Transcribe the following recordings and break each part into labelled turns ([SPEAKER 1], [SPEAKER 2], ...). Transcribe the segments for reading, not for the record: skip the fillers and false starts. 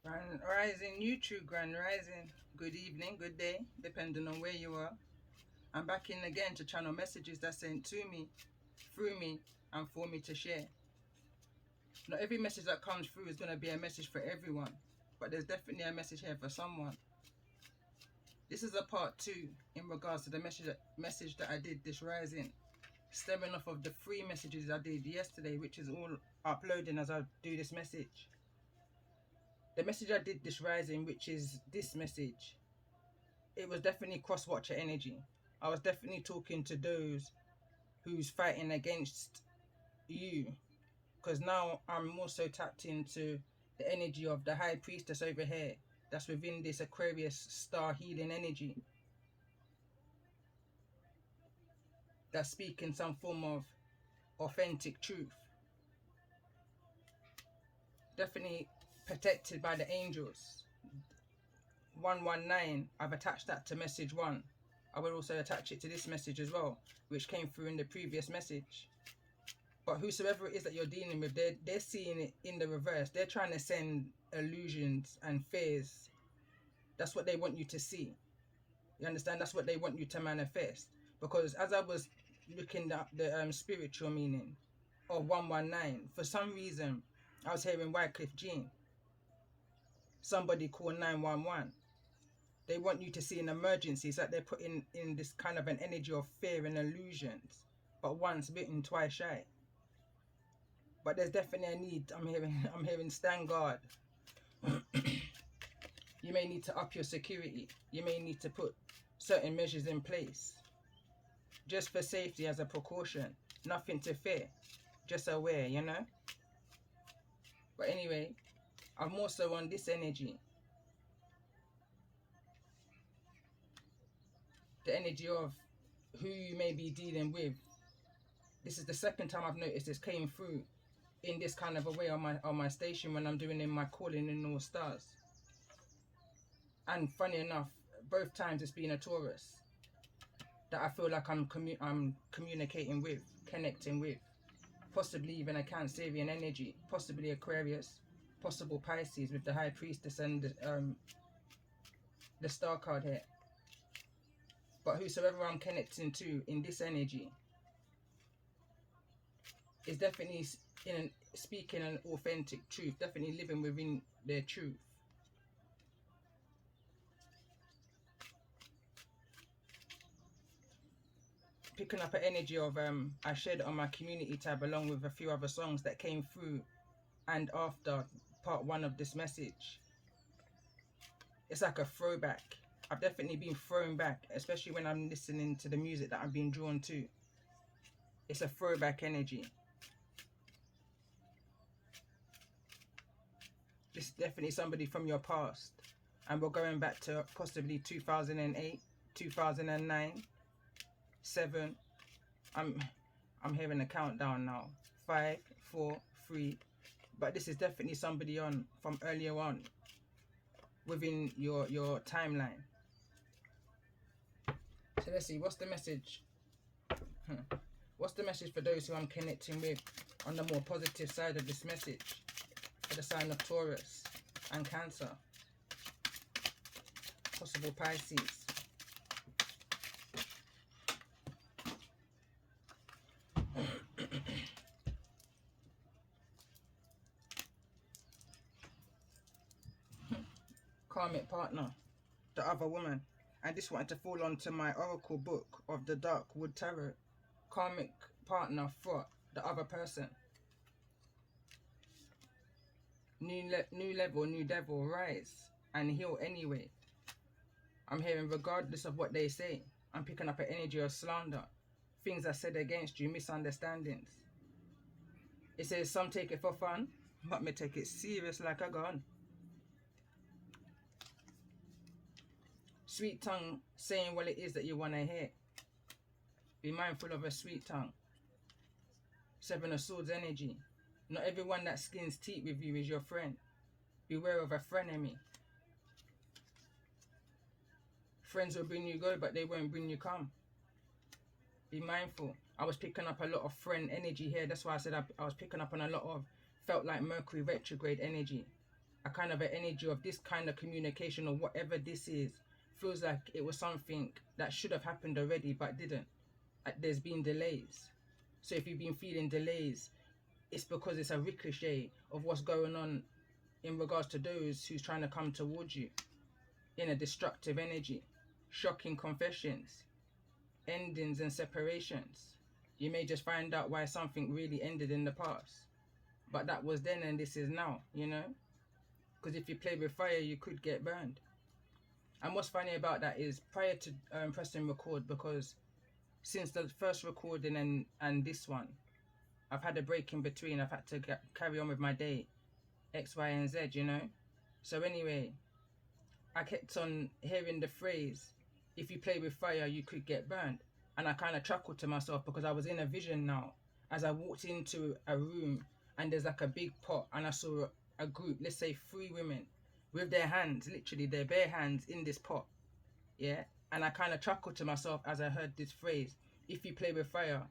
[SPEAKER 1] Grand Rising YouTube, Grand Rising. Good evening, good day, depending on where you are. I'm back in again to channel messages that's sent to me, through me, and for me to share. Not every message that comes through is going to be a message for everyone, but there's definitely a message here for someone. This is a part 2 in regards to the message that I did this rising, stemming off of the 3 messages I did yesterday, which is all uploading as I do this message. The message I did this rising, which is this message, it was definitely cross-watcher energy. I was definitely talking to those who's fighting against you, because now I'm more so tapped into the energy of the high priestess over here that's within this Aquarius star healing energy, that's speaking some form of authentic truth, definitely protected by the angels. 119, I've attached that to message 1. I will also attach it to this message as well, which came through in the previous message. But whosoever it is that you're dealing with, they're seeing it in the reverse. They're trying to send illusions and fears. That's what they want you to see. You understand? That's what they want you to manifest. Because as I was looking at the spiritual meaning of 119, for some reason, I was hearing Wycliffe Jean. Somebody call 911. They want you to see an emergency. It's like they're putting in this kind of an energy of fear and illusions. But once bitten, twice shy. But there's definitely a need. I'm hearing stand guard. You may need to up your security. You may need to put certain measures in place. Just for safety, as a precaution. Nothing to fear. Just aware, you know? But anyway, I'm more so on this energy. The energy of who you may be dealing with. This is the second time I've noticed this came through in this kind of a way on my station when I'm doing in my calling in all stars. And funny enough, both times it's been a Taurus that I feel like I'm communicating with, connecting with. Possibly even a Cancerian energy, possibly Aquarius, possible Pisces with the High Priestess and the Star card here. But whosoever I'm connecting to in this energy is definitely speaking an authentic truth, definitely living within their truth. Picking up an energy of I shared it on my community tab along with a few other songs that came through and after part 1 of this message. It's like a throwback. I've definitely been thrown back, especially when I'm listening to the music that I've been drawn to. It's a throwback energy. This is definitely somebody from your past. And we're going back to possibly 2008, 2009, 7. I'm hearing a countdown now. 5, 4, 3. But this is definitely somebody from earlier on within your timeline. So let's see, what's the message? What's the message for those who I'm connecting with on the more positive side of this message? For the sign of Taurus and Cancer. Possible Pisces. Karmic partner, the other woman. And this wanted to fall onto my oracle book of the Dark Wood Tarot. Karmic partner for the other person. New level, new devil, rise and heal anyway. I'm hearing regardless of what they say. I'm picking up an energy of slander. Things are said against you, misunderstandings. It says some take it for fun, but me take it serious like a gun. Sweet tongue saying what it is that you want to hear. Be mindful of a sweet tongue. 7 of Swords energy. Not everyone that skins teeth with you is your friend. Beware of a frenemy. Friends will bring you go, but they won't bring you come. Be mindful. I was picking up a lot of friend energy here. That's why I said I was picking up on a lot of, felt like Mercury retrograde energy. a kind of an energy of this kind of communication or whatever this is feels like it was something that should have happened already but didn't. There's been delays. So if you've been feeling delays, it's because it's a ricochet of what's going on in regards to those who's trying to come towards you in a destructive energy, shocking confessions, endings and separations. You may just find out why something really ended in the past, but that was then and this is now, you know? Because if you play with fire, you could get burned. And what's funny about that is prior to pressing record, because since the first recording and this one, I've had a break in between. I've had to carry on with my day, X, Y, and Z, you know? So anyway, I kept on hearing the phrase, if you play with fire, you could get burned. And I kind of chuckled to myself because I was in a vision now as I walked into a room and there's like a big pot and I saw a group, let's say 3 women, with their hands, literally their bare hands in this pot. Yeah. And I kind of chuckled to myself as I heard this phrase, if you play with fire,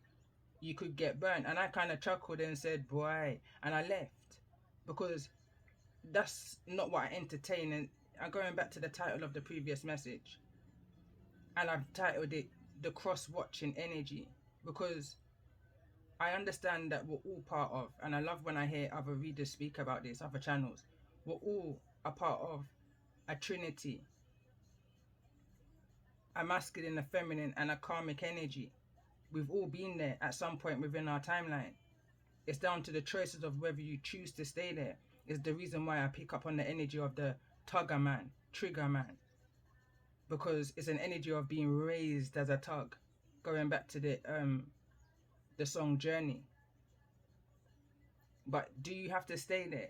[SPEAKER 1] you could get burned. And I kind of chuckled and said, boy, and I left because that's not what I entertain. And I'm going back to the title of the previous message, and I've titled it The Cross-Watching Energy, because I understand that we're all part of, and I love when I hear other readers speak about this, other channels, we're all a part of a trinity, a masculine, a feminine, and a karmic energy. We've all been there at some point within our timeline. It's down to the choices of whether you choose to stay there. Is the reason why I pick up on the energy of the tugger man, trigger man, because it's an energy of being raised as a tug, going back to the song Journey. But do you have to stay there?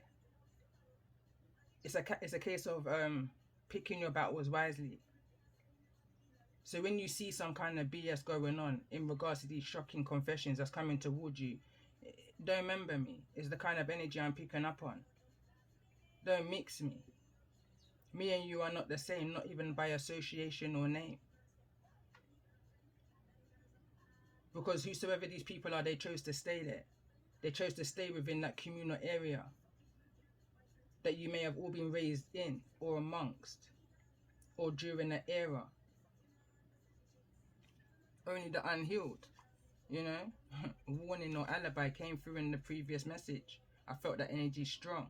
[SPEAKER 1] It's a case of picking your battles wisely. So when you see some kind of BS going on in regards to these shocking confessions that's coming towards you, don't remember me. It's the kind of energy I'm picking up on. Don't mix me. Me and you are not the same, not even by association or name. Because whosoever these people are, they chose to stay there. They chose to stay within that communal area that you may have all been raised in or amongst or during that era. Only the unhealed, you know? Warning or alibi came through in the previous message. I felt that energy strong.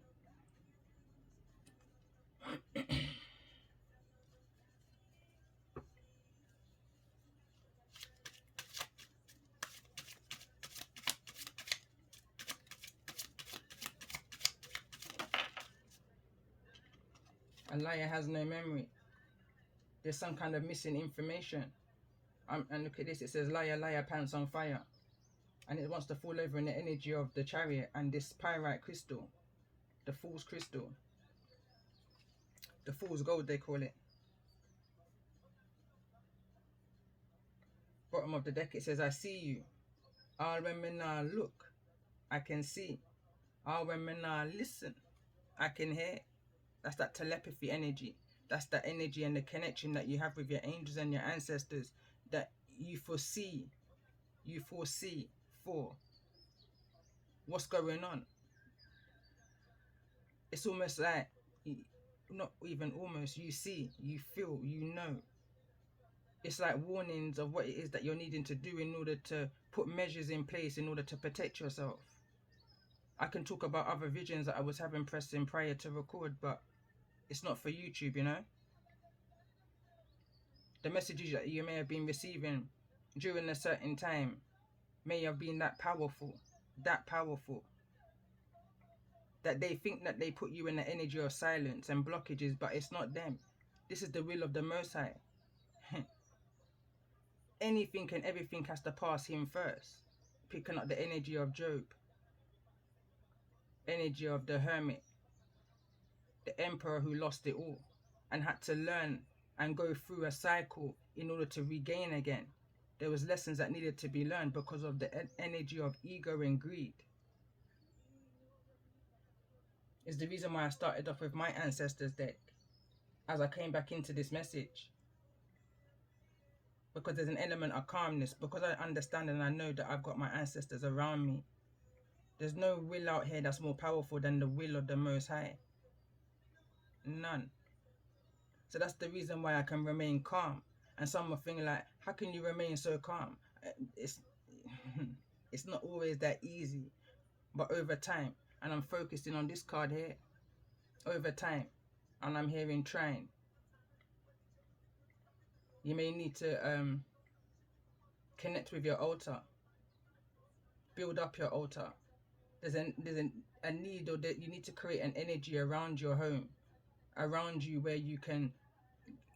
[SPEAKER 1] A liar has no memory. There's some kind of missing information. And look at this, it says liar, liar, pants on fire. And it wants to fall over in the energy of the chariot and this pyrite crystal, the fool's crystal, the fool's gold they call it. Bottom of the deck it says, I see you. All when me now look, I can see. All when me now listen, I can hear. That's that telepathy energy. That's the energy and the connection that you have with your angels and your ancestors, that you foresee for what's going on. It's almost like, not even almost, you see, you feel, you know. It's like warnings of what it is that you're needing to do in order to put measures in place in order to protect yourself. I can talk about other visions that I was having pressing prior to record, but it's not for YouTube, you know. The messages that you may have been receiving during a certain time may have been that powerful, that they think that they put you in the energy of silence and blockages, but it's not them. This is the will of the Most High. Anything and everything has to pass him first. Picking up the energy of Job, energy of the hermit, the emperor who lost it all and had to learn and go through a cycle in order to regain again. There was lessons that needed to be learned because of the energy of ego and greed. It's the reason why I started off with my ancestors deck as I came back into this message. Because there's an element of calmness, because I understand and I know that I've got my ancestors around me. There's no will out here that's more powerful than the will of the Most High. None. So that's the reason why I can remain calm. And some are thinking like, how can you remain so calm? It's it's not always that easy, but over time, and I'm focusing on this card here, over time, and I'm hearing trying. You may need to connect with your altar, build up your altar. There's a need, or that you need to create an energy around your home, around you, where you can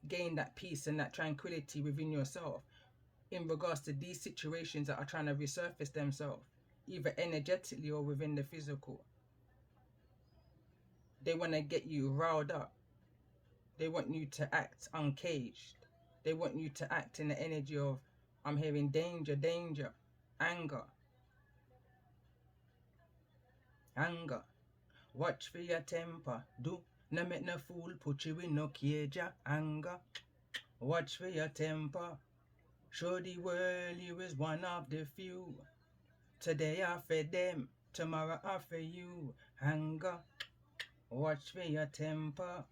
[SPEAKER 1] gain that peace and that tranquility within yourself in regards to these situations that are trying to resurface themselves, either energetically or within the physical. They want to get you riled up. They want you to act uncaged. They want you to act in the energy of, I'm hearing danger, danger, anger. Anger. Watch for your temper. Do not make no fool put you in no cage. Anger. Watch for your temper. Show the world you is one of the few. Today I for them, tomorrow I for you. Anger. Watch for your temper.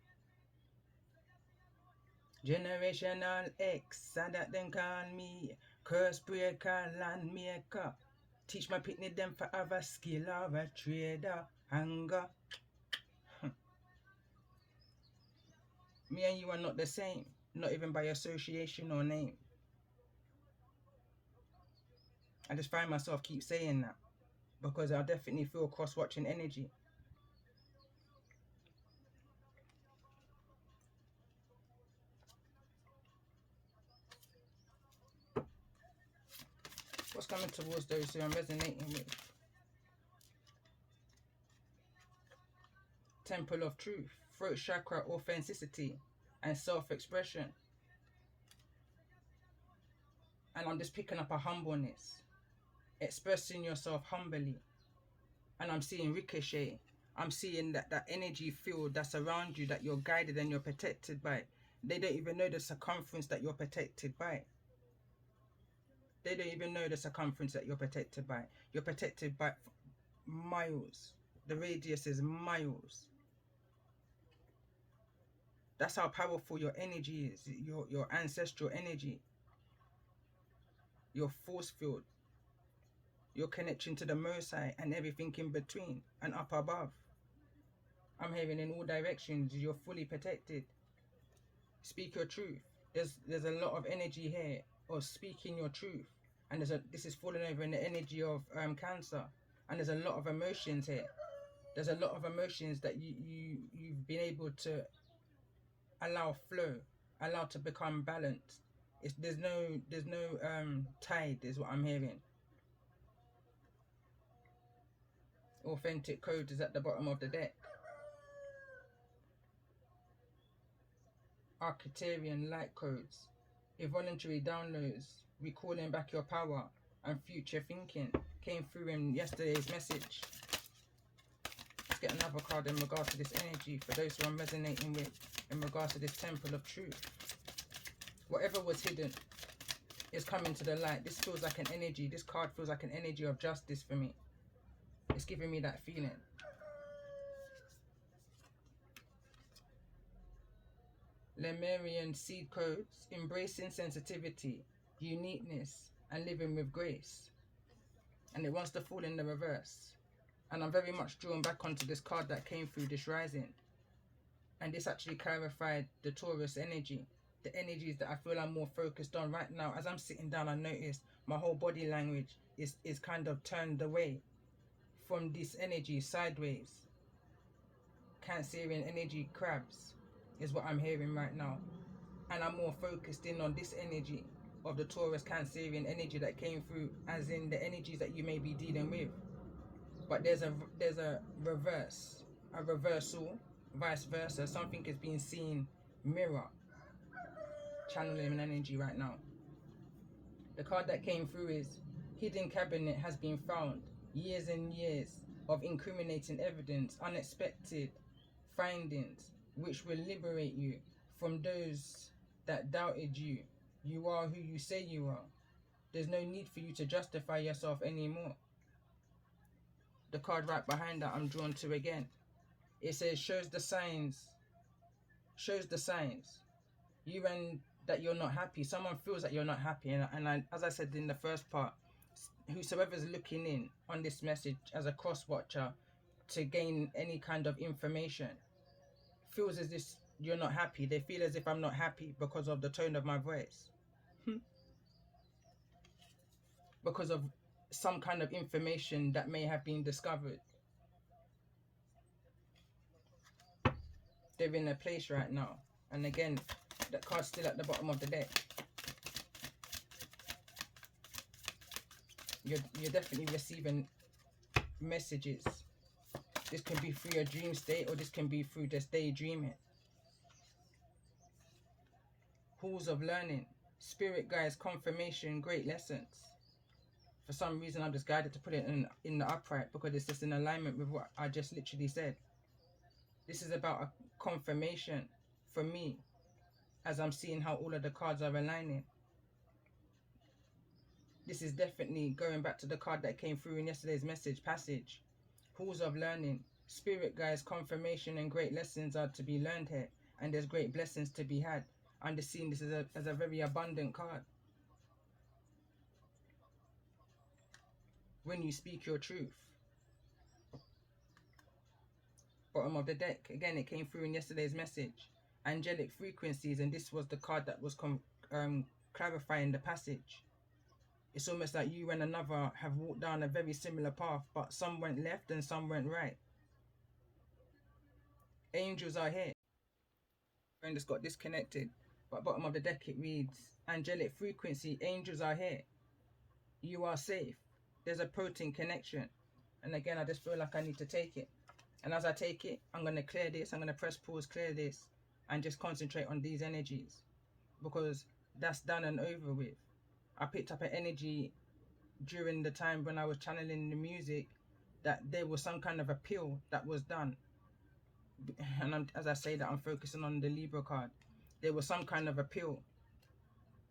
[SPEAKER 1] Generational X, so that them call me. Curse breaker, land maker. Teach my picnic them for have a skill of a trader. Anger. Me and you are not the same, not even by association or name. I just find myself keep saying that because I definitely feel cross-watching energy. What's coming towards those who I'm resonating with? Temple of Truth, throat chakra, authenticity, and self-expression. And I'm just picking up a humbleness, expressing yourself humbly. And I'm seeing ricochet. I'm seeing that energy field that's around you, that you're guided and you're protected by. They don't even know the circumference that you're protected by. They don't even know the circumference that you're protected by. You're protected by miles. The radius is miles. That's how powerful your energy is, your ancestral energy, your force field, your connection to the Most High and everything in between and up above. I'm hearing in all directions, you're fully protected. Speak your truth. There's a lot of energy here of speaking your truth, and this is falling over in the energy of Cancer, and there's a lot of emotions here. There's a lot of emotions that you've been able to allow flow, allow to become balanced. There's no tide is what I'm hearing. Authentic code is at the bottom of the deck. Arcturian light codes, involuntary downloads, recalling back your power, and future thinking came through in yesterday's message. Let's get another card in regards to this energy for those who I'm resonating with in regards to this Temple of Truth. Whatever was hidden is coming to the light. This feels like an energy. This card feels like an energy of justice for me. It's giving me that feeling. Lemurian seed codes, embracing sensitivity, uniqueness, and living with grace. And it wants to fall in the reverse. And I'm very much drawn back onto this card that came through this rising. And this actually clarified the Taurus energy. The energies that I feel I'm more focused on right now. As I'm sitting down, I notice my whole body language is kind of turned away from this energy, sideways. Cancerian energy, crabs, is what I'm hearing right now. And I'm more focused in on this energy of the Taurus Cancerian energy that came through, as in the energies that you may be dealing with. But there's a reverse, a reversal, vice versa. Something is being seen mirror, channeling energy right now. The card that came through is hidden cabinet has been found. Years and years of incriminating evidence, unexpected findings, which will liberate you from those that doubted you. You are who you say you are. There's no need for you to justify yourself anymore. The card right behind that I'm drawn to again. It says, shows the signs shows the signs. You and that you're not happy. Someone feels that you're not happy, and as I said in the first part, whosoever's looking in on this message as a cross watcher to gain any kind of information feels as if you're not happy. They feel as if I'm not happy because of the tone of my voice. Because of some kind of information that may have been discovered. They're in a place right now. And again, that card's still at the bottom of the deck. You're definitely receiving messages. This can be through your dream state, or this can be through just daydreaming. Halls of learning, spirit guides, confirmation, great lessons. For some reason, I'm just guided to put it in the upright because it's just in alignment with what I just literally said. This is about a confirmation for me as I'm seeing how all of the cards are aligning. This is definitely going back to the card that came through in yesterday's message, passage. Halls of learning, spirit guides, confirmation, and great lessons are to be learned here. And there's great blessings to be had. I'm just seeing this as a very abundant card. When you speak your truth. Bottom of the deck. Again, it came through in yesterday's message. Angelic frequencies, and this was the card that was clarifying the passage. It's almost like you and another have walked down a very similar path, but some went left and some went right. Angels are here. Friend just got disconnected, but bottom of the deck it reads, angelic frequency, angels are here. You are safe. There's a protein connection. And again, I just feel like I need to take it. And as I take it, I'm going to clear this. I'm going to press pause, clear this, and just concentrate on these energies. Because that's done and over with. I picked up an energy during the time when I was channeling the music that there was some kind of appeal that was done. And as I say that, I'm focusing on the Libra card. There was some kind of appeal.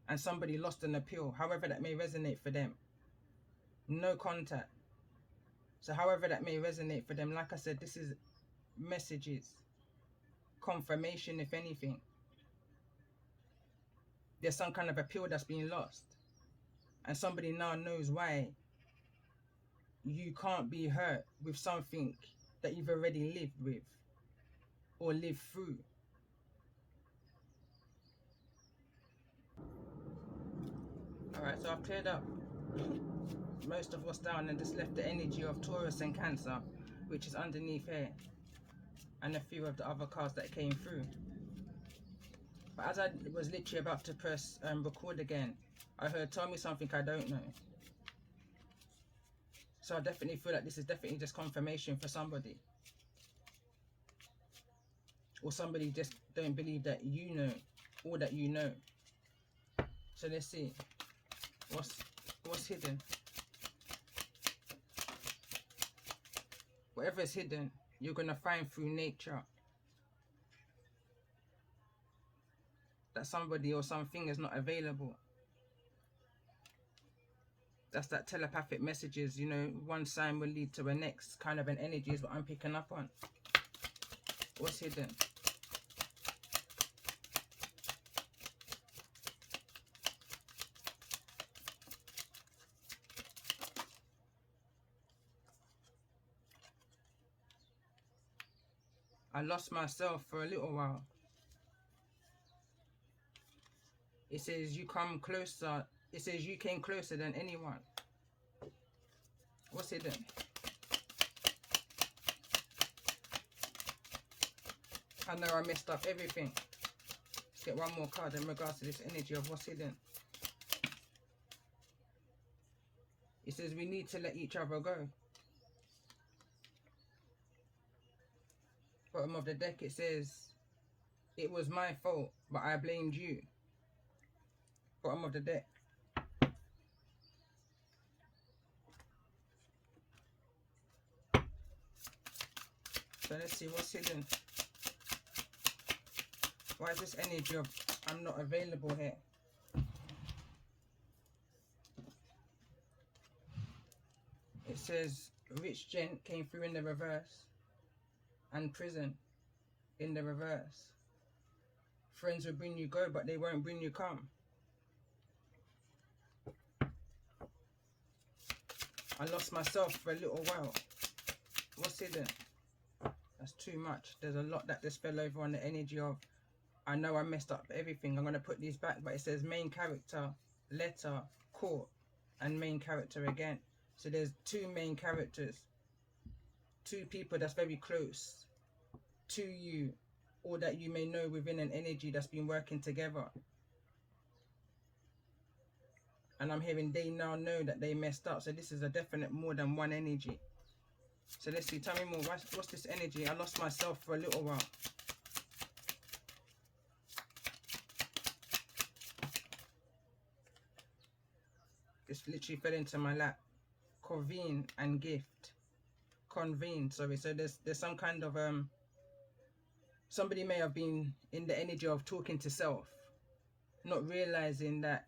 [SPEAKER 1] And somebody lost an appeal, however that may resonate for them. No contact. So however that may resonate for them, like I said, this is messages. Confirmation, if anything. There's some kind of appeal that's being lost. And somebody now knows why you can't be hurt with something that you've already lived with or lived through. Alright, so I've cleared up most of what's down and just left the energy of Taurus and Cancer, which is underneath here, and a few of the other cards that came through. But as I was literally about to press record again, I heard tell me something I don't know. So I definitely feel like this is definitely just confirmation for somebody. Or somebody just don't believe that you know all that you know. So let's see. What's hidden? Whatever is hidden, you're going to find through nature. That somebody or something is not available. That's that telepathic messages, you know, one sign will lead to the next kind of an energy is what I'm picking up on. What's hidden? I lost myself for a little while. It says you come closer. It says you came closer than anyone. What's hidden? I know I messed up everything. Let's get one more card in regards to this energy of what's hidden. It says we need to let each other go. Bottom of the deck it says it was my fault, but I blamed you. Bottom of the deck. So let's see what's hidden. Why is this energy of I'm not available here? It says rich gent came through in the reverse and prison in the reverse. Friends will bring you go, but they won't bring you come. I lost myself for a little while. What's hidden? That's too much. There's a lot that just fell over on the energy of, I know I messed up everything. I'm going to put these back, but it says main character, letter, court, and main character again. So there's two main characters. Two people that's very close to you, or that you may know within an energy that's been working together. And I'm hearing they now know that they messed up. So this is a definite more than one energy. So let's see, tell me more. What's this energy? I lost myself for a little while. This literally fell into my lap. Convene and gift. Convene, sorry. So there's some kind of somebody may have been in the energy of talking to self, not realizing that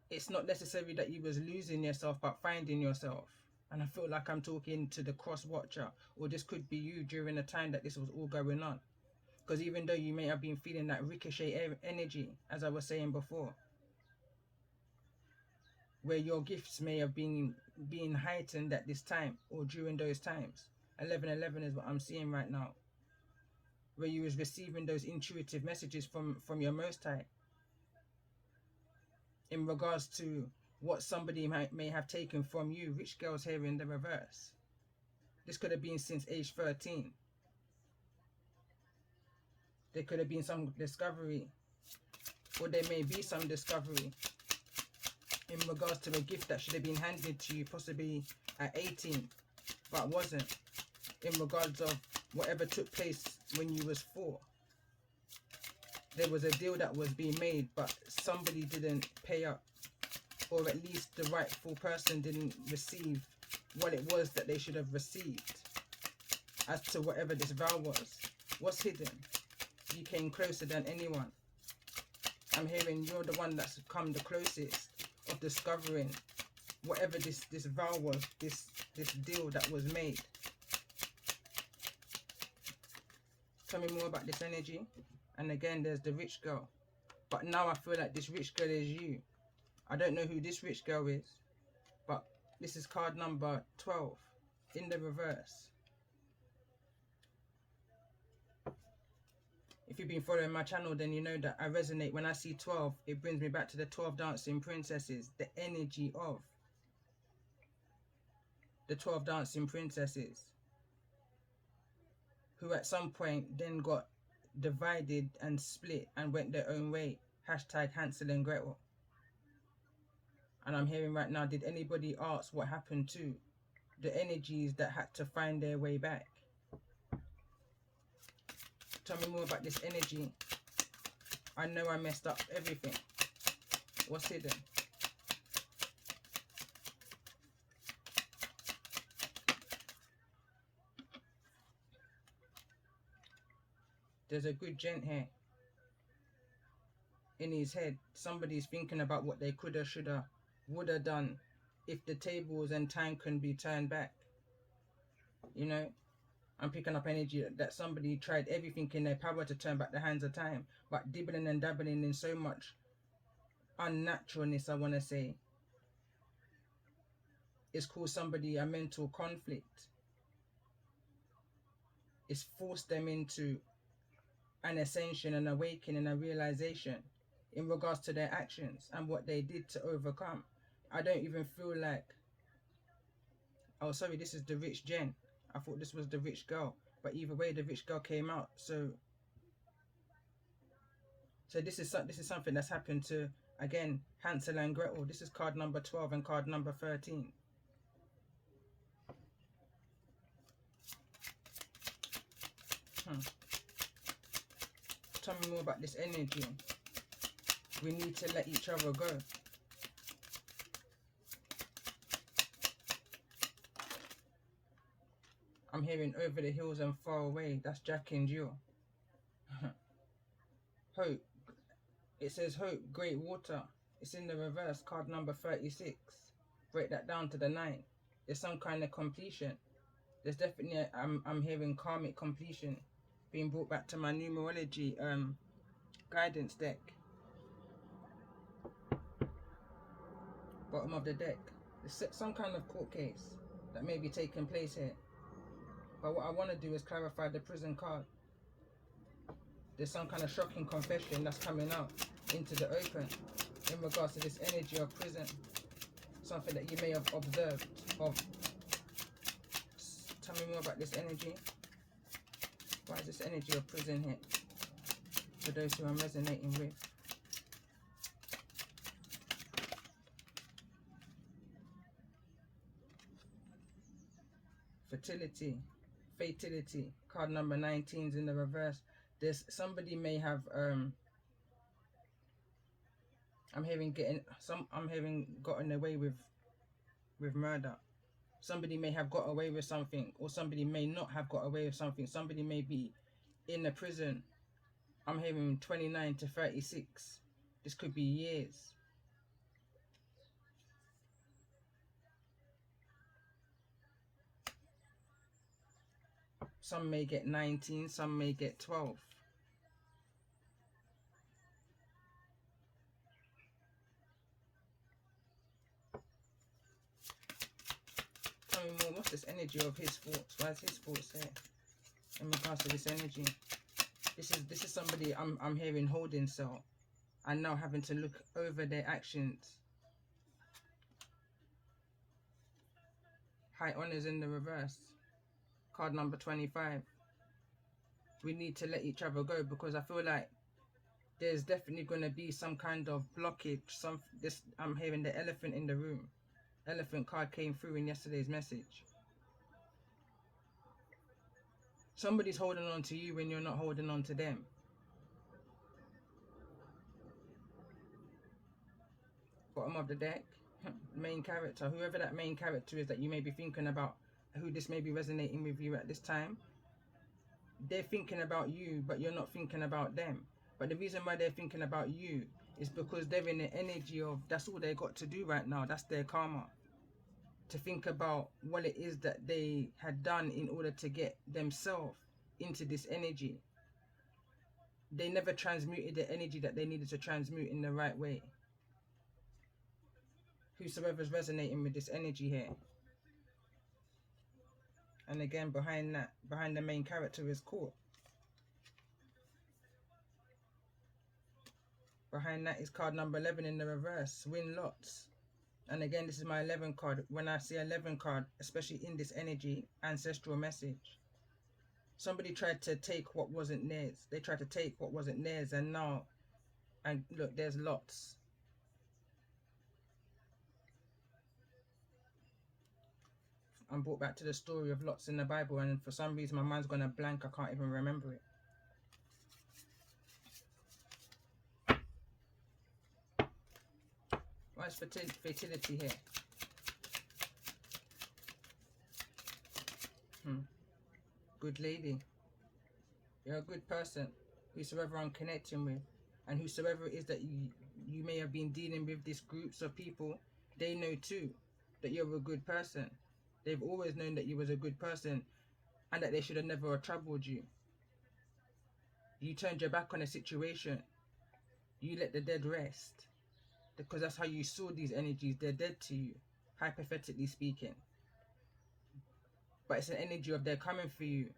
[SPEAKER 1] it's not necessary that you was losing yourself, but finding yourself. And I feel like I'm talking to the cross watcher, or this could be you during the time that this was all going on. Because even though you may have been feeling that ricochet energy, as I was saying before, where your gifts may have been being heightened at this time or during those times. 1111 is what I'm seeing right now, where you was receiving those intuitive messages from your Most High in regards to what somebody may have taken from you. Rich girls here in the reverse. This could have been since age 13. There could have been some discovery, or there may be some discovery in regards to a gift that should have been handed to you possibly at 18, but wasn't, in regards of whatever took place when you was 4. There was a deal that was being made, but somebody didn't pay up, or at least the rightful person didn't receive what it was that they should have received as to whatever this vow was. What's hidden? You came closer than anyone. I'm hearing you're the one that's come the closest of discovering whatever this vow was, this deal that was made. Tell me more about this energy. And again, there's the rich girl. But now I feel like this rich girl is you. I don't know who this rich girl is, but this is card number 12 in the reverse. If you've been following my channel, then you know that I resonate. When I see 12, it brings me back to the 12 dancing princesses, the energy of the 12 dancing princesses, who at some point then got divided and split and went their own way. Hashtag Hansel and Gretel. And I'm hearing right now, did anybody ask what happened to the energies that had to find their way back? Tell me more about this energy. I know I messed up everything. What's hidden? There's a good gent here. In his head, somebody's thinking about what they coulda, shoulda, woulda done if the tables and time can be turned back. You know? I'm picking up energy that somebody tried everything in their power to turn back the hands of time, but dibbling and dabbling in so much unnaturalness, I want to say, it's caused somebody a mental conflict. It's forced them into an ascension, an awakening, a realization in regards to their actions and what they did to overcome. I don't even feel like, oh sorry, this is the rich Jen. I thought this was the rich girl, but either way, the rich girl came out. So this is something that's happened to, again, Hansel and Gretel. This is card number 12 and card number 13. Tell me more about this energy. We need to let each other go. I'm hearing over the hills and far away. That's Jack and Jill. Hope. It says hope, great water. It's in the reverse, card number 36. Break that down to the 9. There's some kind of completion. There's definitely, I'm hearing karmic completion being brought back to my numerology guidance deck. Bottom of the deck. There's some kind of court case that may be taking place here. But what I want to do is clarify the prison card. There's some kind of shocking confession that's coming out into the open in regards to this energy of prison. Something that you may have observed of. Tell me more about this energy. Why is this energy of prison here? For those who I'm resonating with. Fertility, fatality, card number 19 is in the reverse. There's somebody may have I'm hearing gotten away with murder. Somebody may have got away with something, or somebody may not have got away with something. Somebody may be in a prison. I'm hearing 29 to 36. This could be years. Some may get 19, some may get 12. Tell me more, what's this energy of his thoughts? Why is his thoughts here in regards to this energy? This is somebody I'm hearing holding cell and now having to look over their actions. High honors in the reverse. Card number 25. We need to let each other go, because I feel like there's definitely going to be some kind of blockage. I'm hearing the elephant in the room. Elephant card came through in yesterday's message. Somebody's holding on to you when you're not holding on to them. Bottom of the deck. Main character. Whoever that main character is that you may be thinking about, who this may be resonating with you at this time. They're thinking about you, but you're not thinking about them. But the reason why they're thinking about you is because they're in the energy of, that's all they got to do right now. That's their karma. To think about what it is that they had done in order to get themselves into this energy. They never transmuted the energy that they needed to transmute in the right way. Whosoever's resonating with this energy here. And again, behind the main character is court. Behind that is card number 11 in the reverse. Win lots. And again, this is my 11 card. When I see 11 card, especially in this energy, ancestral message. Somebody tried to take what wasn't theirs. They tried to take what wasn't theirs, and now, and look, there's lots. I'm brought back to the story of lots in the Bible, and for some reason my mind's gonna blank. I can't even remember it. Why is fertility here? Good lady. You're a good person. Whosoever I'm connecting with, and whosoever it is that you may have been dealing with, these groups of people, they know too that you're a good person. They've always known that you was a good person, and that they should have never troubled you. You turned your back on a situation. You let the dead rest. Because that's how you saw these energies. They're dead to you, hypothetically speaking. But it's an energy of they're coming for you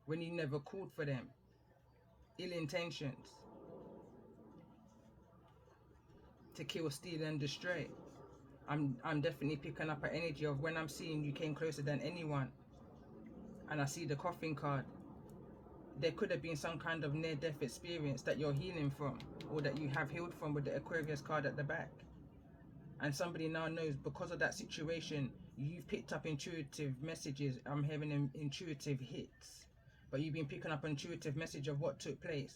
[SPEAKER 1] when you never called for them. Ill intentions. To kill, steal, and destroy. I'm definitely picking up an energy of when I'm seeing you came closer than anyone. And I see the coffin card. There could have been some kind of near-death experience that you're healing from, or that you have healed from, with the Aquarius card at the back. And somebody now knows, because of that situation, you've picked up intuitive messages. I'm hearing intuitive hits. But you've been picking up intuitive message of what took place.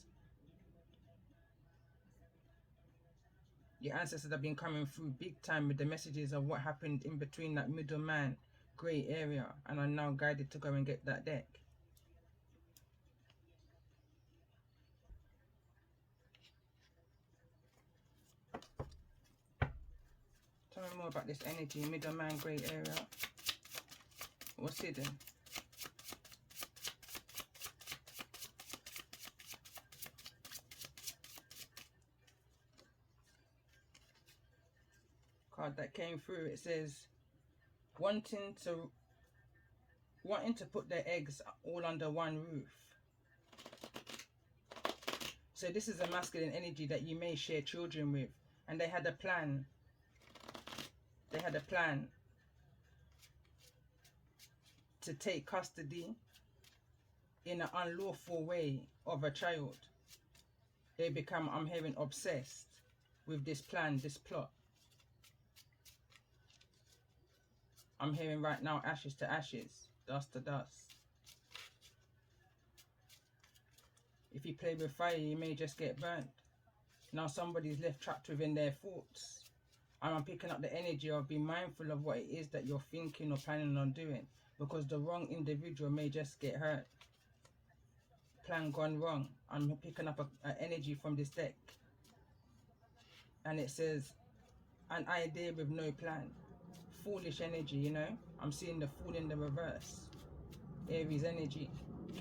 [SPEAKER 1] Your ancestors have been coming through big time with the messages of what happened in between that middleman grey area, and are now guided to go and get that deck. Tell me more about this energy, middleman grey area. What's hidden? card that came through. It says wanting to put their eggs all under one roof. So this is a masculine energy that you may share children with, and they had a plan. They had a plan to take custody in an unlawful way of a child. They become, I'm hearing, obsessed with this plan, this plot. I'm hearing right now ashes to ashes, dust to dust. If you play with fire, you may just get burnt. Now somebody's left trapped within their thoughts. And I'm picking up the energy of being mindful of what it is that you're thinking or planning on doing, because the wrong individual may just get hurt. Plan gone wrong. I'm picking up an energy from this deck. And it says, an idea with no plan. Foolish energy, you know. I'm seeing the fool in the reverse. Aries energy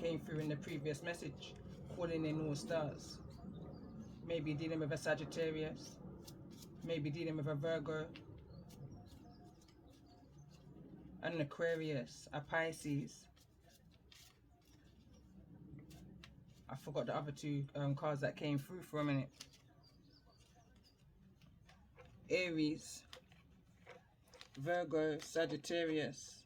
[SPEAKER 1] came through in the previous message, calling in all stars. Maybe dealing with a Sagittarius, maybe dealing with a Virgo, an Aquarius, a Pisces. I forgot the other two cards that came through for a minute. Aries, Virgo, Sagittarius.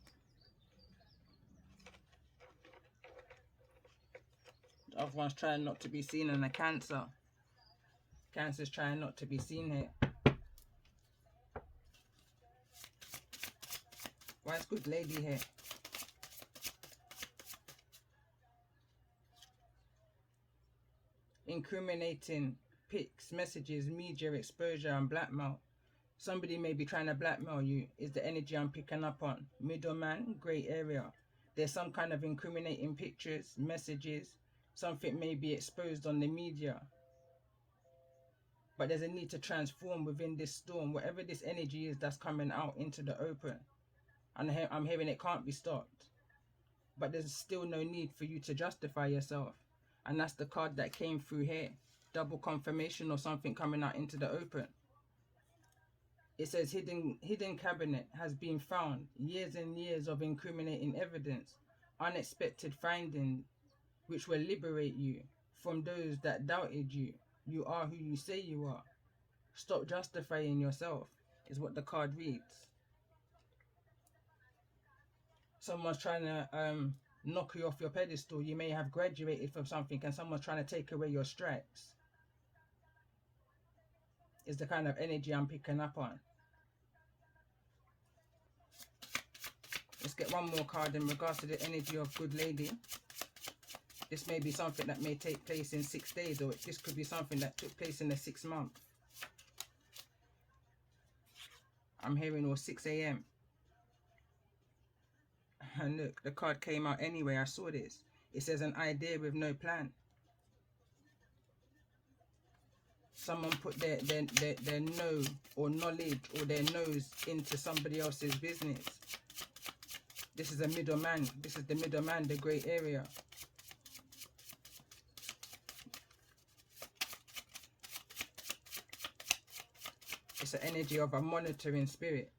[SPEAKER 1] The other one's trying not to be seen, and a Cancer. Cancer's trying not to be seen here. Why is good lady here? Incriminating pics, messages, media exposure, and blackmail. Somebody may be trying to blackmail you, is the energy I'm picking up on. Middleman, grey area. There's some kind of incriminating pictures, messages. Something may be exposed on the media. But there's a need to transform within this storm, whatever this energy is that's coming out into the open. And I'm hearing it can't be stopped. But there's still no need for you to justify yourself. And that's the card that came through here. Double confirmation or something coming out into the open. It says hidden cabinet has been found. Years and years of incriminating evidence. Unexpected findings which will liberate you from those that doubted you. You are who you say you are. Stop justifying yourself, is what the card reads. Someone's trying to knock you off your pedestal. You may have graduated from something and someone's trying to take away your stripes. Is the kind of energy I'm picking up on. Let's get one more card in regards to the energy of good lady. This may be something that may take place in 6 days, or this could be something that took place in the 6th month. I'm hearing all 6 a.m. And look, the card came out anyway. I saw this. It says an idea with no plan. Someone put their know or knowledge or their nose into somebody else's business. This is a middleman. This is the middleman, the grey area. It's an energy of a monitoring spirit.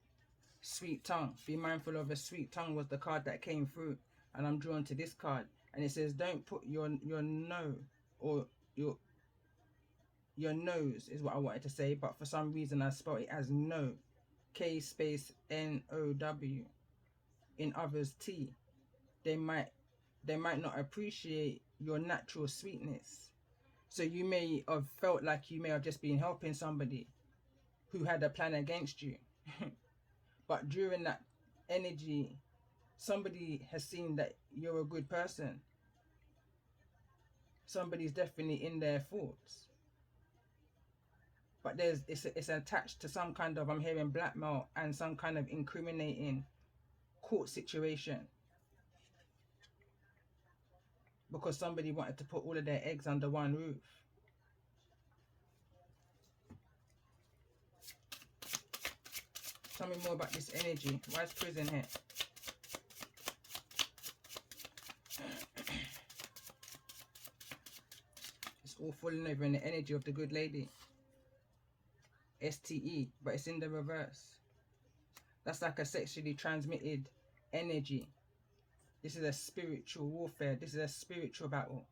[SPEAKER 1] Sweet tongue. Be mindful of a sweet tongue was the card that came through. And I'm drawn to this card. And it says don't put your no or your nose is what I wanted to say. But for some reason I spelled it as no. K space N-O-W. In others T. They might not appreciate your natural sweetness. So you may have felt like you may have just been helping somebody who had a plan against you. But during that energy, somebody has seen that you're a good person. Somebody's definitely in their thoughts. But it's attached to some kind of, I'm hearing blackmail and some kind of incriminating court situation. Because somebody wanted to put all of their eggs under one roof. Tell me more about this energy. Why is prison here? It's all falling over in the energy of the good lady. STE, but it's in the reverse. That's like a sexually transmitted energy. This is a spiritual warfare. This is a spiritual battle.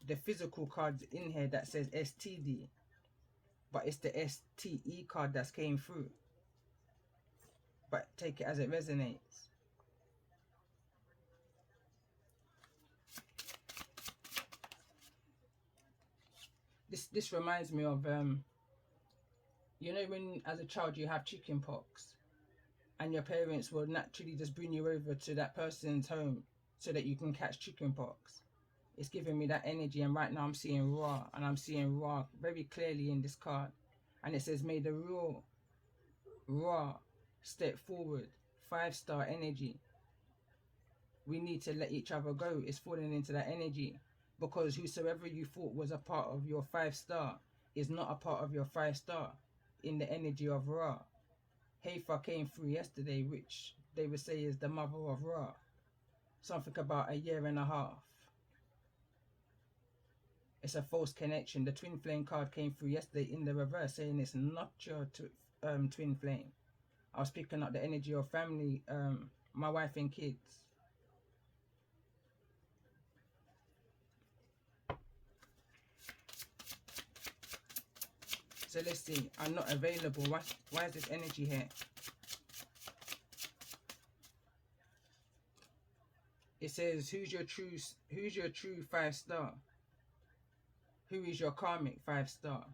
[SPEAKER 1] The physical card's in here that says STD, but it's the STE card that's came through. But take it as it resonates. This reminds me of you know, when as a child you have chicken pox and your parents will naturally just bring you over to that person's home so that you can catch chicken pox. It's giving me that energy, and right now I'm seeing Ra, and I'm seeing Ra very clearly in this card. And it says, may the real Ra step forward, 5-star energy. We need to let each other go. It's falling into that energy, because whosoever you thought was a part of your 5-star is not a part of your 5-star in the energy of Ra. Hafa came through yesterday, which they would say is the mother of Ra. Something about a year and a half. It's a false connection. The twin flame card came through yesterday in the reverse, saying it's not your twin flame. I was picking up the energy of family, my wife and kids. So let's see. I'm not available. Why is this energy here? It says, who's your true 5-star? Who is your karmic 5-star?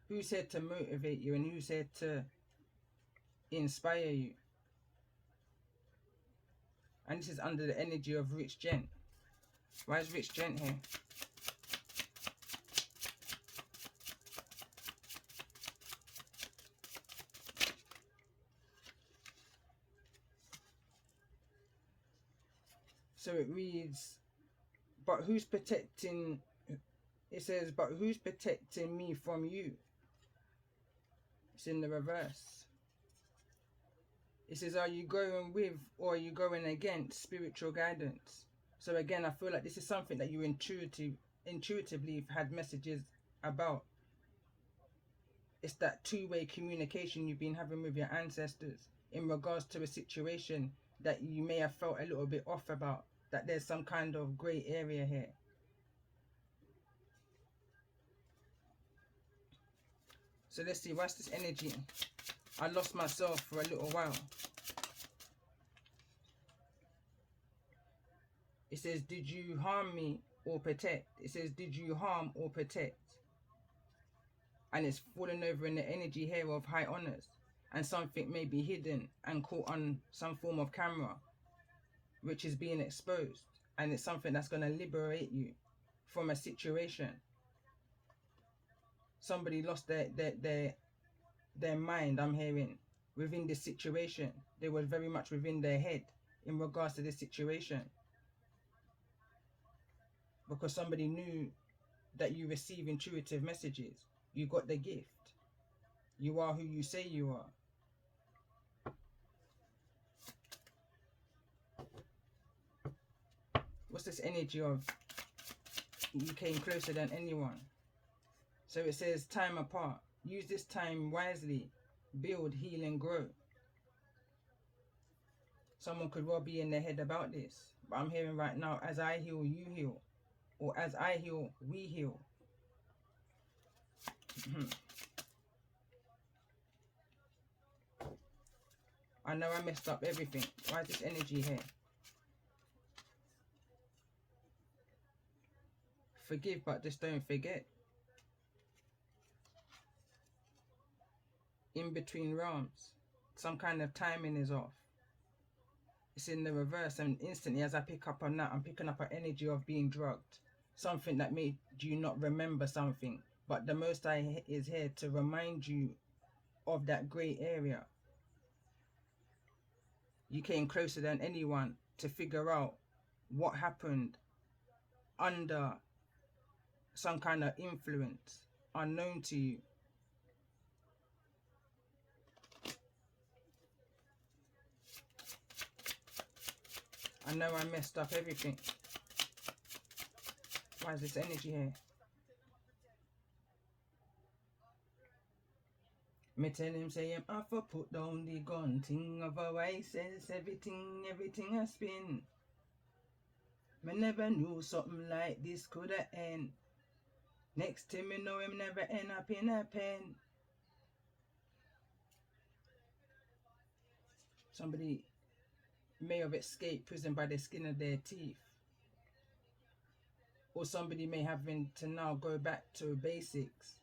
[SPEAKER 1] Who's here to motivate you, and who's here to inspire you? And this is under the energy of Rich Gent. Why is Rich Gent here? So it reads, but who's protecting... It says, but who's protecting me from you? It's in the reverse. It says, are you going with or are you going against spiritual guidance? So again, I feel like this is something that you intuitively have had messages about. It's that two-way communication you've been having with your ancestors in regards to a situation that you may have felt a little bit off about, that there's some kind of grey area here. So let's see, what's this energy? I lost myself for a little while. It says, did you harm me or protect? It says, did you harm or protect? And it's falling over in the energy here of high honors. And something may be hidden and caught on some form of camera, which is being exposed. And it's something that's going to liberate you from a situation. Somebody lost their mind, I'm hearing, within this situation. They were very much within their head in regards to this situation. Because somebody knew that you receive intuitive messages. You got the gift. You are who you say you are. What's this energy of you came closer than anyone? So it says time apart. Use this time wisely. Build, heal and grow. Someone could well be in their head about this. But I'm hearing right now, as I heal, you heal. Or as I heal, we heal. I know I messed up everything. Why is this energy here? Forgive, but just don't forget. In between realms. Some kind of timing is off. It's in the reverse, and instantly as I pick up on that, I'm picking up an energy of being drugged. Something that made you not remember something. But the Most High is here to remind you of that grey area. You came closer than anyone to figure out what happened under some kind of influence unknown to you. I know I messed up everything. Why is this energy here? Me tell him say him have to put down the gun. Thing of a wise says everything a spin. Me never knew something like this coulda end. Next thing me know him never end up in a pen. Somebody may have escaped prison by the skin of their teeth. Or somebody may have to now go back to basics.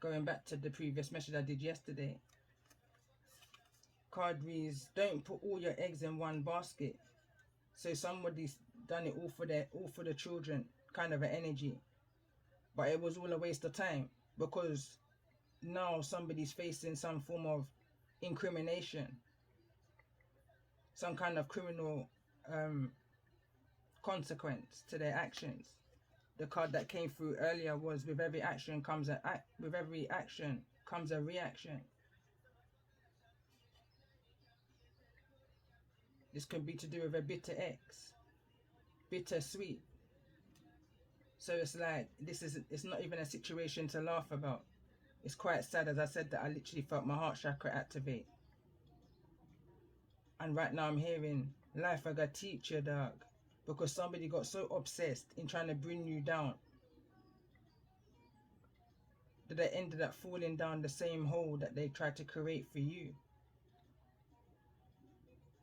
[SPEAKER 1] Going back to the previous message I did yesterday. Card reads, don't put all your eggs in one basket. So somebody's done it all for the children, kind of an energy. But it was all a waste of time, because now somebody's facing some form of incrimination, some kind of criminal consequence to their actions. The card that came through earlier was, with every action comes a reaction. This could be to do with a bitter ex, bittersweet. So it's like, it's not even a situation to laugh about. It's quite sad, as I said, that I literally felt my heart chakra activate. And right now I'm hearing, life I gotta teach you, dog. Because somebody got so obsessed in trying to bring you down that they ended up falling down the same hole that they tried to create for you.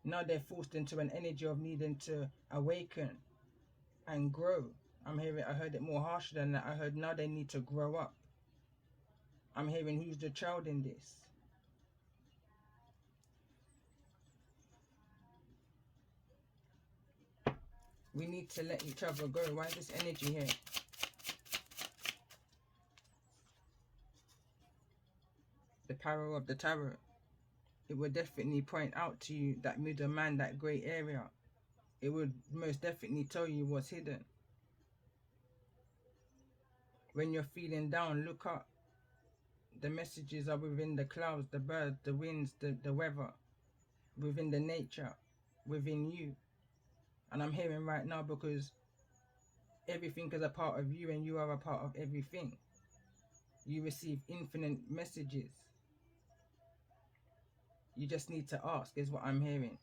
[SPEAKER 1] Now they're forced into an energy of needing to awaken and grow. I heard it more harsher than that. I heard now they need to grow up. I'm hearing, who's the child in this? We need to let each other go. Why is this energy here? The power of the tarot. It would definitely point out to you that middle man, that grey area. It would most definitely tell you what's hidden. When you're feeling down, look up. The messages are within the clouds, the birds, the winds, the weather, within the nature, within you. And I'm hearing right now, because everything is a part of you and you are a part of everything. You receive infinite messages. You just need to ask, is what I'm hearing.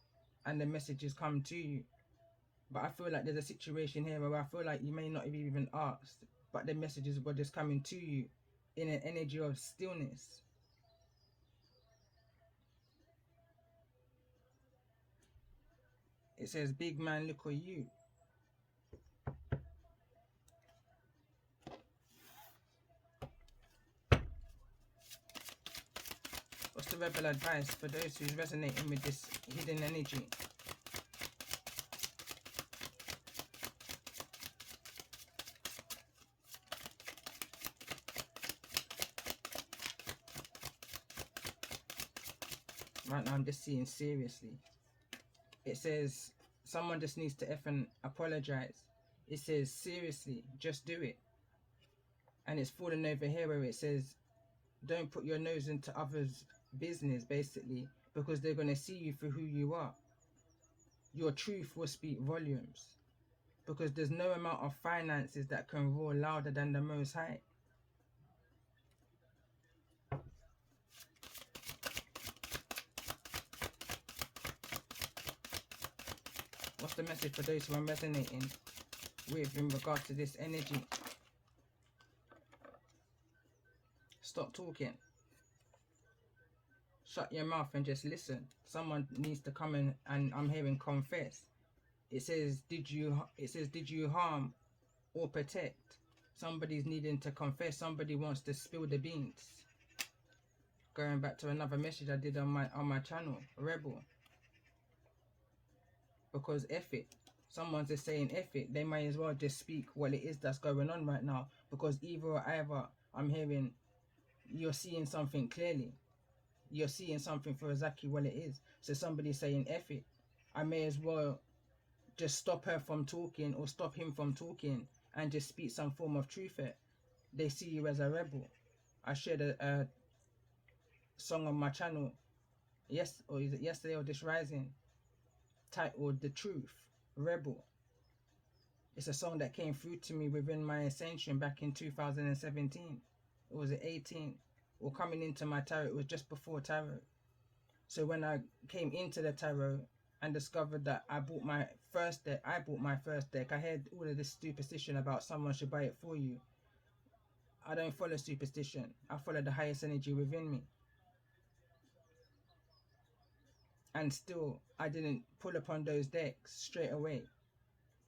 [SPEAKER 1] And the messages come to you. But I feel like there's a situation here where I feel like you may not have even asked, but the messages were just coming to you in an energy of stillness. It says, big man, look at you. What's the rebel advice for those who's resonating with this hidden energy? Right now I'm just seeing seriously. It says someone just needs to effing apologize. It says seriously, just do it. And it's falling over here where it says, don't put your nose into others' business, basically, because they're going to see you for who you are. Your truth will speak volumes, because there's no amount of finances that can roar louder than the Most High. What's the message for those who I'm resonating with in regards to this energy? Stop talking. Shut your mouth and just listen. Someone needs to come in, and I'm hearing confess. It says, did you harm or protect? Somebody's needing to confess. Somebody wants to spill the beans. Going back to another message I did on my channel, Rebel. Because F it. Someone's just saying F it. They might as well just speak what it is that's going on right now. Because either or either, I'm hearing you're seeing something clearly. You're seeing something for exactly what it is. So somebody's saying F it. I may as well just stop her from talking, or stop him from talking, and just speak some form of truth here. They see you as a rebel. I shared a song on my channel, yesterday or this rising, titled The Truth, Rebel. It's a song that came through to me within my ascension back in 2017. Or was it 18? or coming into my tarot, it was just before tarot. So when I came into the tarot and discovered that I bought my first deck, I had all of this superstition about someone should buy it for you. I don't follow superstition. I follow the highest energy within me. And still, I didn't pull upon those decks straight away.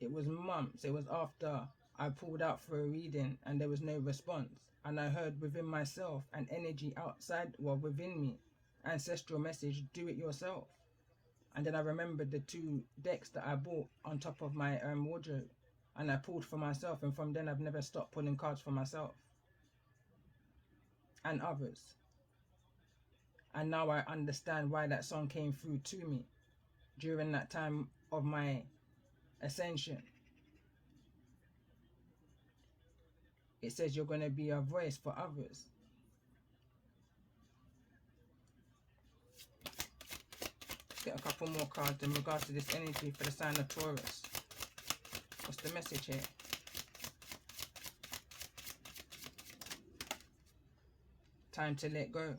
[SPEAKER 1] It was months. It was after I pulled out for a reading and there was no response. And I heard within myself an energy outside, well, within me, ancestral message, do it yourself. And then I remembered the 2 decks that I bought on top of my wardrobe. And I pulled for myself. And from then, I've never stopped pulling cards for myself and others. And now I understand why that song came through to me during that time of my ascension. It says you're going to be a voice for others. Let's get a couple more cards in regards to this energy for the sign of Taurus. What's the message here? Time to let go.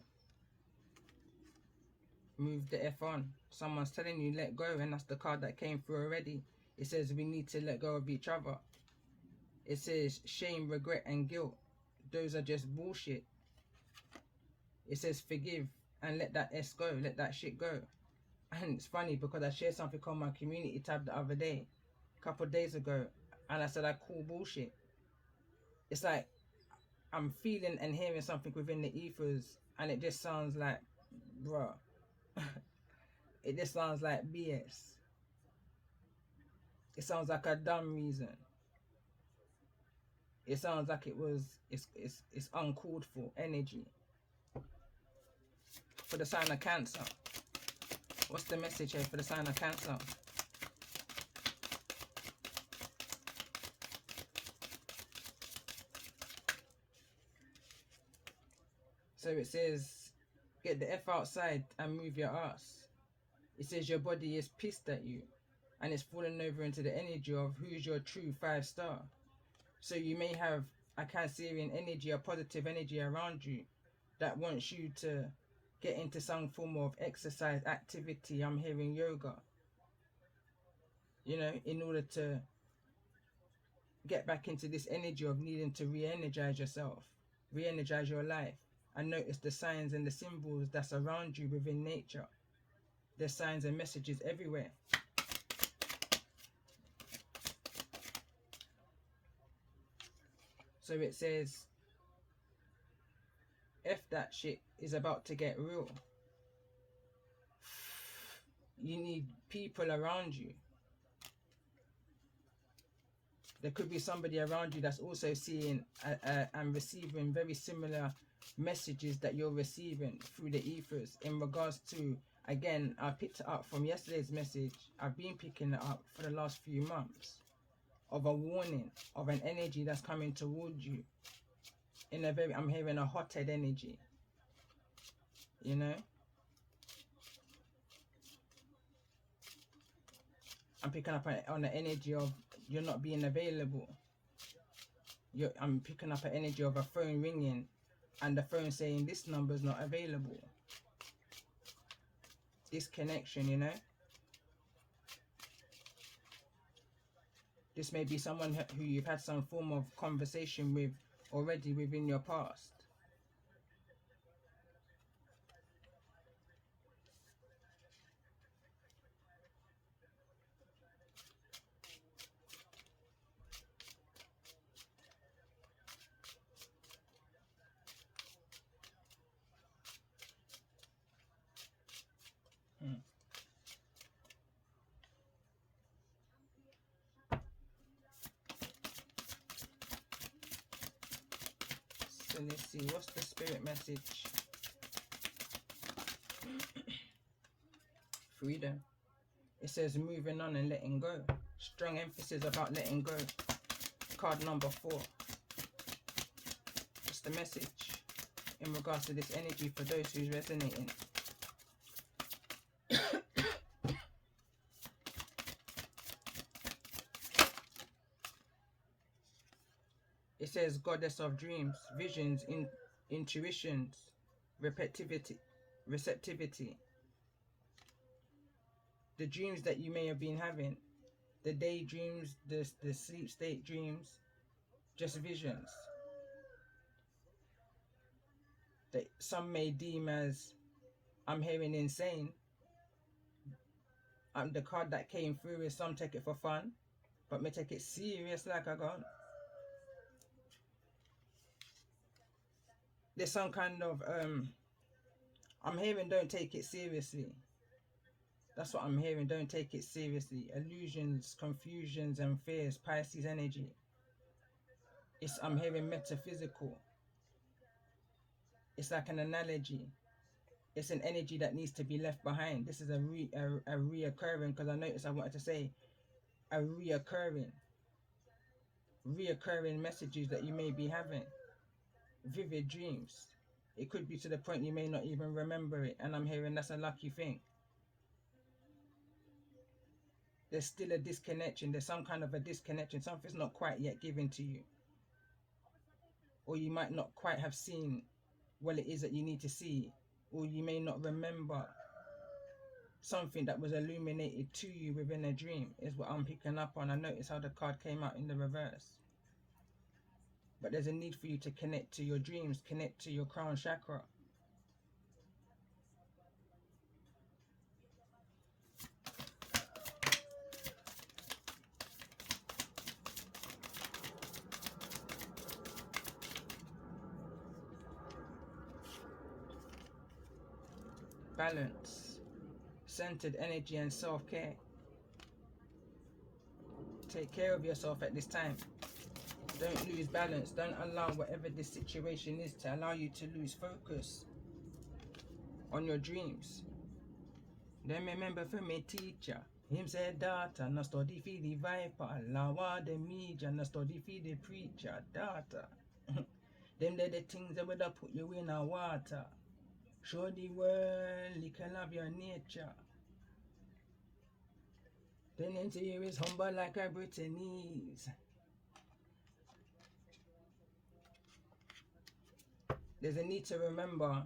[SPEAKER 1] Move the F on. Someone's telling you let go, and that's the card that came through already. It says we need to let go of each other. It says shame, regret, and guilt. Those are just bullshit. It says forgive and let that S go, let that shit go. And it's funny because I shared something on my community tab the other day, a couple of days ago, and I said I call bullshit. It's like I'm feeling and hearing something within the ethers, and it just sounds like, bruh. It just sounds like BS. It sounds like a dumb reason. It sounds like it's uncalled for energy. For the sign of Cancer. What's the message here for the sign of Cancer? So it says, get the F outside and move your ass. It says your body is pissed at you and it's falling over into the energy of who's your true 5-star. So you may have a Cancerian energy, a positive energy around you that wants you to get into some form of exercise activity. I'm hearing yoga. You know, in order to get back into this energy of needing to re-energize yourself, re-energize your life, and notice the signs and the symbols that's around you within nature. There's signs and messages everywhere. So it says, if that shit is about to get real, you need people around you. There could be somebody around you that's also seeing and receiving very similar messages that you're receiving through the ethers in regards to, again, I picked it up from yesterday's message. I've been picking it up for the last few months of a warning of an energy that's coming towards you in a very, I'm hearing a hothead energy, you know. I'm picking up on the energy of you're not being available. I'm picking up an energy of a phone ringing and the phone saying this number's not available. Disconnection, you know. This may be someone who you've had some form of conversation with already within your past. So let's see, what's the spirit message? Freedom. It says moving on and letting go. Strong emphasis about letting go. Card number 4. What's the message in regards to this energy for those who's resonating? It says goddess of dreams, visions, intuitions, receptivity. The dreams that you may have been having, the daydreams, the sleep state dreams, just visions that some may deem as, I'm hearing insane. The card that came through is some take it for fun, but me take it serious like I got. There's some kind of I'm hearing don't take it seriously. That's what I'm hearing, don't take it seriously. Illusions, confusions and fears, Pisces energy. I'm hearing metaphysical. It's like an analogy. It's an energy that needs to be left behind. This is a reoccurring, because I noticed I wanted to say a reoccurring messages that you may be having. Vivid dreams. It could be to the point you may not even remember it, and I'm hearing that's a lucky thing. There's still a disconnection. There's some kind of a disconnection. Something's not quite yet given to you. Or you might not quite have seen what it is that you need to see. Or you may not remember something that was illuminated to you within a dream, is what I'm picking up on. I notice how the card came out in the reverse. But there's a need for you to connect to your dreams, connect to your crown chakra. Balance, centered energy and self-care. Take care of yourself at this time. Don't lose balance. Don't allow whatever this situation is to allow you to lose focus on your dreams. Then remember from my teacher, him said, daughter, no study for the viper, law the media, no study for the preacher, daughter. Them they're the things that would have put you in a water. Show the world little of your nature. Then into you is humble like a Brittany's. There's a need to remember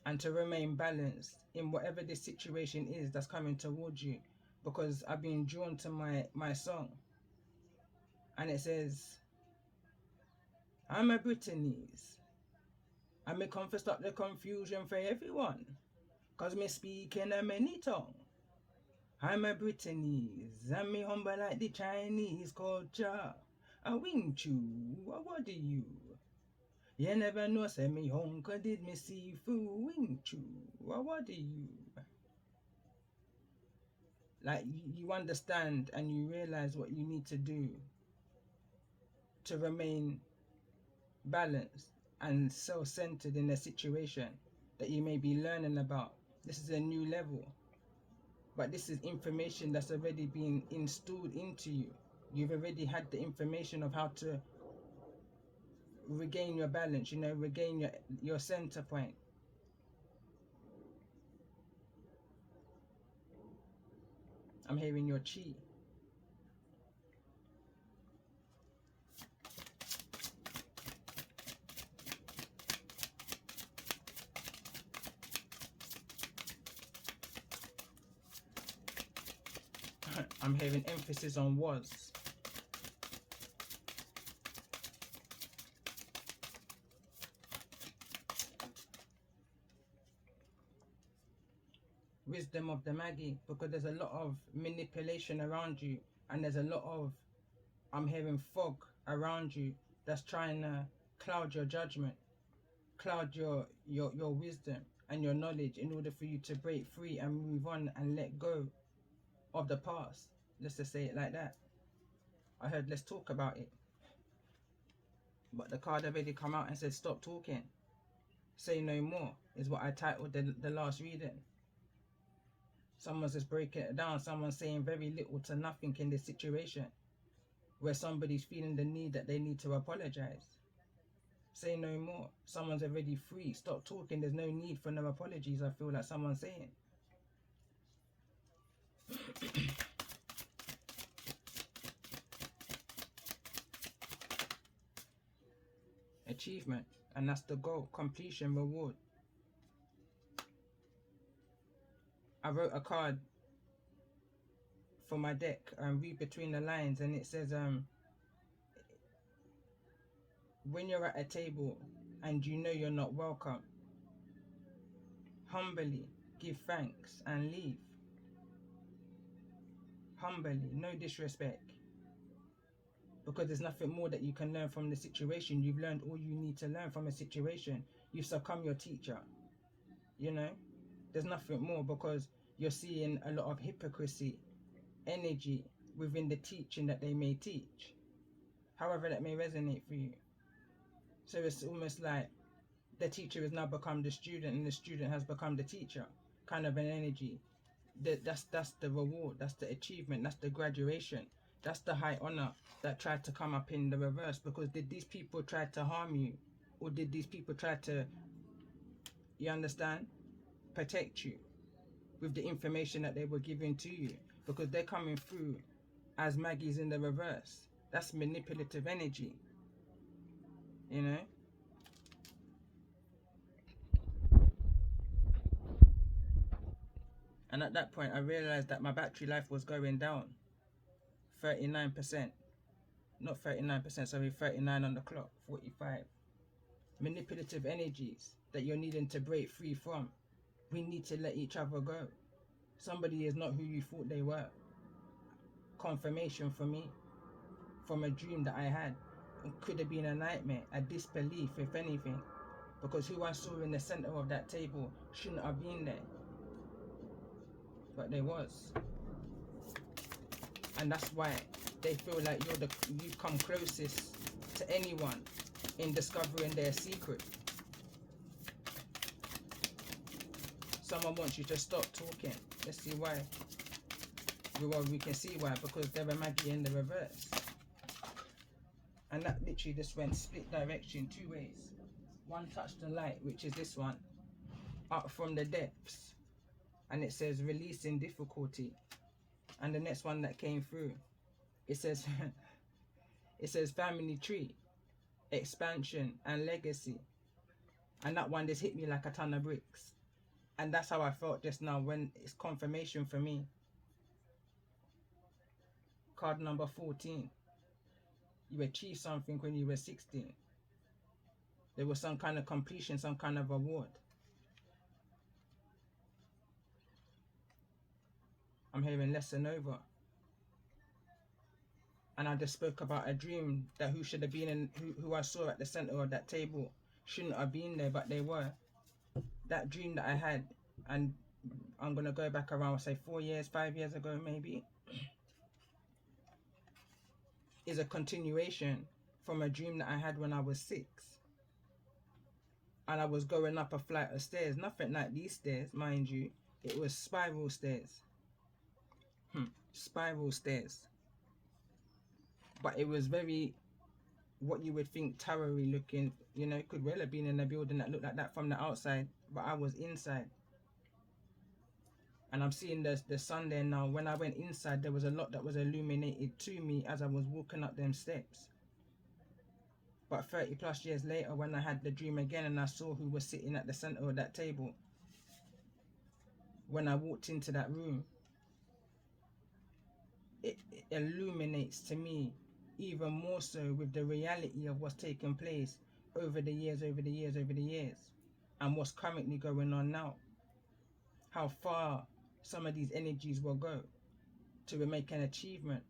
[SPEAKER 1] and to remain balanced in whatever this situation is that's coming towards you. Because I've been drawn to my song. And it says, I'm a Brittany's. And me come to stop the confusion for everyone. Cause me speak in a many tongue. I'm a Brittany's. And me humble like the Chinese culture. A Wing Chu, what do you? You never know, say me uncle did me see through Wing Chu. What do you? Like you understand and you realize what you need to do to remain balanced and self-centered in a situation that you may be learning about. This is a new level, but this is information that's already been installed into you. You've already had the information of how to regain your balance, regain your center point. I'm hearing your chi. I'm hearing emphasis on was. Wisdom of the Maggie, because there's a lot of manipulation around you, and there's a lot of, I'm hearing fog around you that's trying to cloud your judgment, cloud your wisdom and your knowledge in order for you to break free and move on and let go of the past. Let's just say it like that. I heard let's talk about it, but the card already come out and said stop talking, say no more is what I titled the last reading. Someone's just breaking it down. Someone's saying very little to nothing in this situation where somebody's feeling the need that they need to apologize. Say no more. Someone's already free. Stop talking. There's no need for no apologies, I feel like someone's saying. Achievement. And that's the goal. Completion, reward. wrote a card for my deck and read between the lines, and it says, when you're at a table and you know you're not welcome, humbly give thanks and leave. Humbly, no disrespect. Because there's nothing more that you can learn from the situation. You've learned all you need to learn from a situation. You've succumbed your teacher. You know? There's nothing more, because you're seeing a lot of hypocrisy, energy within the teaching that they may teach. However that may resonate for you. So it's almost like the teacher has now become the student and the student has become the teacher. Kind of an energy. That's the reward, that's the achievement, that's the graduation, that's the high honor that tried to come up in the reverse. Because did these people try to harm you, or did these people try to, you understand, protect you with the information that they were giving to you? Because they're coming through as Maggie's in the reverse. That's manipulative energy, you know. And at that point I realized that my battery life was going down. 39%. Not 39%, sorry, 39 on the clock, 45. Manipulative energies that you're needing to break free from. We need to let each other go. Somebody is not who you thought they were. Confirmation for me from a dream that I had. It could have been a nightmare, a disbelief if anything. Because who I saw in the center of that table shouldn't have been there. But they was. And that's why they feel like you've come closest to anyone in discovering their secret. Someone wants you to stop talking. Let's see why. Well, we can see why, because they're a Maggie in the reverse. And that literally just went split direction 2 ways. One touched the light, which is this one, up from the depths. And it says releasing difficulty. And the next one that came through, it says it says family tree, expansion and legacy. And that one just hit me like a ton of bricks. And that's how I felt just now when it's confirmation for me. Card number 14. You achieved something when you were 16. There was some kind of completion, some kind of award. I'm hearing lesson over. And I just spoke about a dream that who should have been in, who I saw at the center of that table shouldn't have been there, but they were. That dream that I had, and I'm going to go back around, say 4 years, 5 years ago maybe, is a continuation from a dream that I had when I was 6. And I was going up a flight of stairs. Nothing like these stairs, mind you. It was spiral stairs. Spiral stairs. But it was very, what you would think towery looking. You know, it could well have been in a building that looked like that from the outside. But I was inside. And I'm seeing the sun there now. When I went inside, there was a lot that was illuminated to me as I was walking up them steps. But 30 plus years later, when I had the dream again and I saw who was sitting at the center of that table, when I walked into that room, it illuminates to me even more so with the reality of what's taking place over the years, and what's currently going on now. How far some of these energies will go to make an achievement.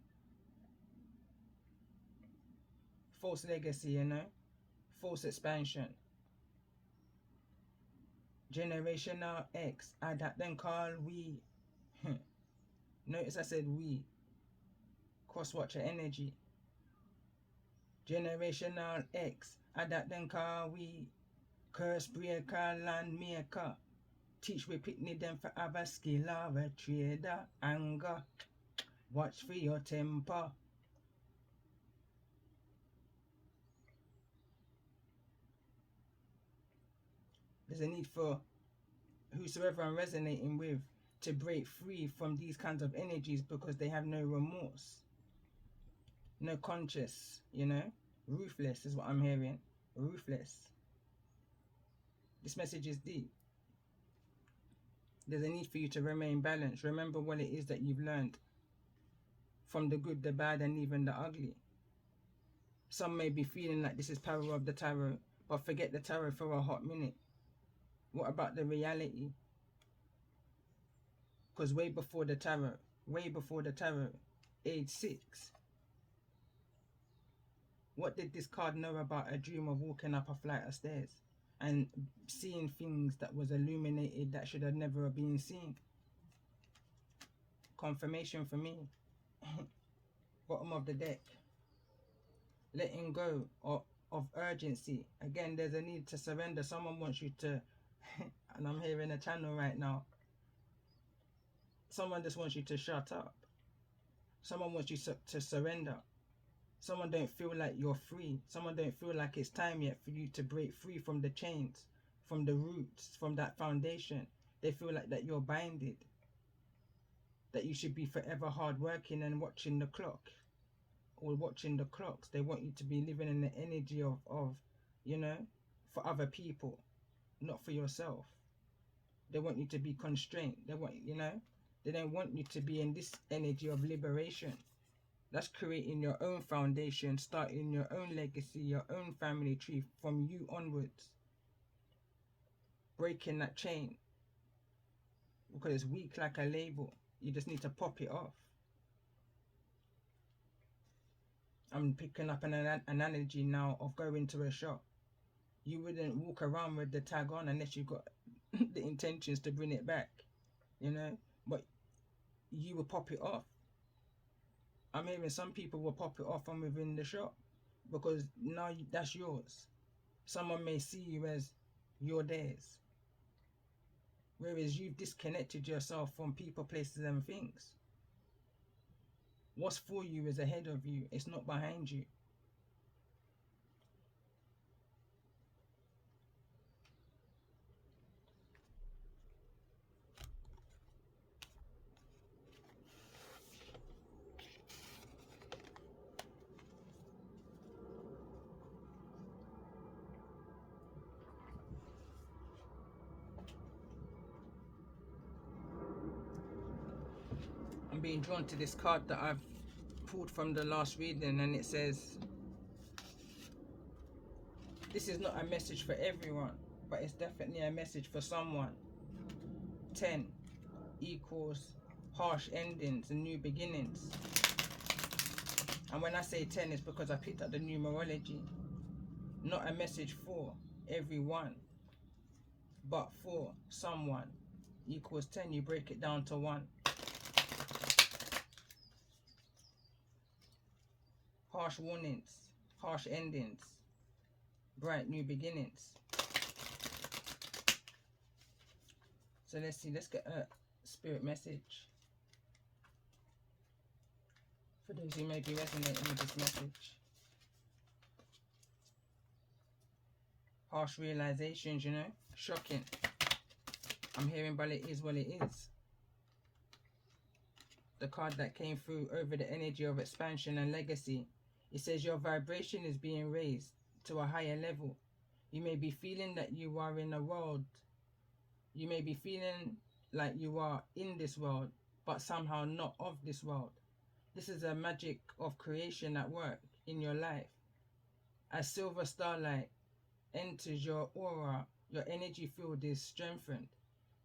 [SPEAKER 1] False legacy, you know, false expansion. Generational X, I that then call we. Notice I said we. Cross-watcher energy. Generational X, I that then call we. Curse breaker, land maker. Teach we picnic them for have a skill of a trader. Anger. Watch for your temper. There's a need for whosoever I'm resonating with to break free from these kinds of energies, because they have no remorse, no conscience, you know. Ruthless is what I'm hearing. Ruthless. This message is deep. There's a need for you to remain balanced. Remember what it is that you've learned from the good, the bad, and even the ugly. Some may be feeling like this is power of the tarot, but forget the tarot for a hot minute. What about the reality? Because way before the tarot, age 6, what did this card know about a dream of walking up a flight of stairs and seeing things that was illuminated that should have never been seen? Confirmation for me. Bottom of the deck. Letting go of urgency. Again, there's a need to surrender. Someone wants you to, and I'm hearing a channel right now. Someone just wants you to shut up. Someone wants you to surrender. Someone don't feel like you're free. Someone don't feel like it's time yet for you to break free from the chains, from the roots, from that foundation. They feel like that you're binded. That you should be forever hard working and watching the clock. Or watching the clocks. They want you to be living in the energy of, you know, for other people, not for yourself. They want you to be constrained. They want, you know, they don't want you to be in this energy of liberation. That's creating your own foundation, starting your own legacy, your own family tree from you onwards. Breaking that chain. Because it's weak like a label. You just need to pop it off. I'm picking up an analogy now of going to a shop. You wouldn't walk around with the tag on unless you got the intentions to bring it back, you know, but you will pop it off. I'm hearing some people will pop it off from within the shop because now that's yours. Someone may see you as you're theirs, whereas you've disconnected yourself from people, places and things. What's for you is ahead of you. It's not behind you. I'm being drawn to this card that I've pulled from the last reading, and it says, this is not a message for everyone, but it's definitely a message for someone. 10 equals harsh endings and new beginnings. And when I say 10, it's because I picked up the numerology. Not a message for everyone, but for someone. Equals 10, you break it down to 1. Harsh warnings, harsh endings, bright new beginnings. So let's see, let's get a spirit message for those who may be resonating with this message. Harsh realizations, you know, shocking. I'm hearing, but it is what it is. The card that came through over the energy of expansion and legacy. It says your vibration is being raised to a higher level. You may be feeling that you are in a world. You may be feeling like you are in this world, but somehow not of this world. This is a magic of creation at work in your life. As silver starlight enters your aura, your energy field is strengthened,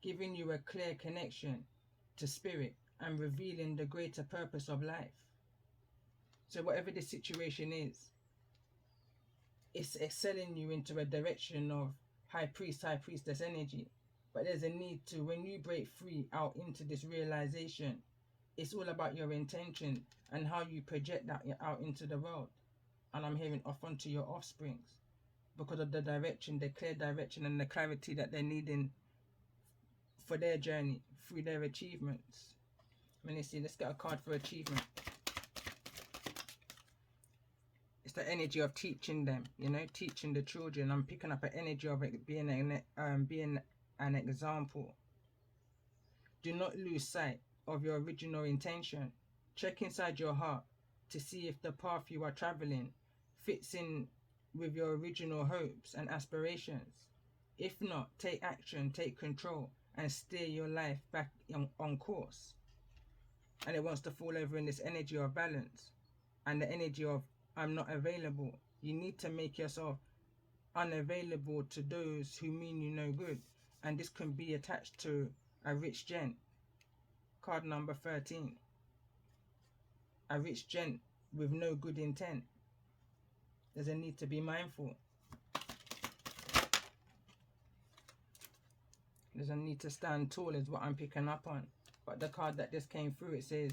[SPEAKER 1] giving you a clear connection to spirit and revealing the greater purpose of life. So whatever the situation is, it's excelling you into a direction of high priest, high priestess energy. But there's a need to, when you break free out into this realization, it's all about your intention and how you project that out into the world. And I'm hearing off onto your offsprings because of the direction, the clear direction and the clarity that they're needing for their journey through their achievements. Let's see, let's get a card for achievement. It's the energy of teaching them, you know, teaching the children. I'm picking up an energy of it being an example. Do not lose sight of your original intention. Check inside your heart to see if the path you are traveling fits in with your original hopes and aspirations. If not, take action, take control, and steer your life back on course. And it wants to fall over in this energy of balance and the energy of I'm not available. You need to make yourself unavailable to those who mean you no good. And this can be attached to a rich gent. Card number 13. A rich gent with no good intent. There's a need to be mindful. There's a need to stand tall is what I'm picking up on. But the card that just came through, it says,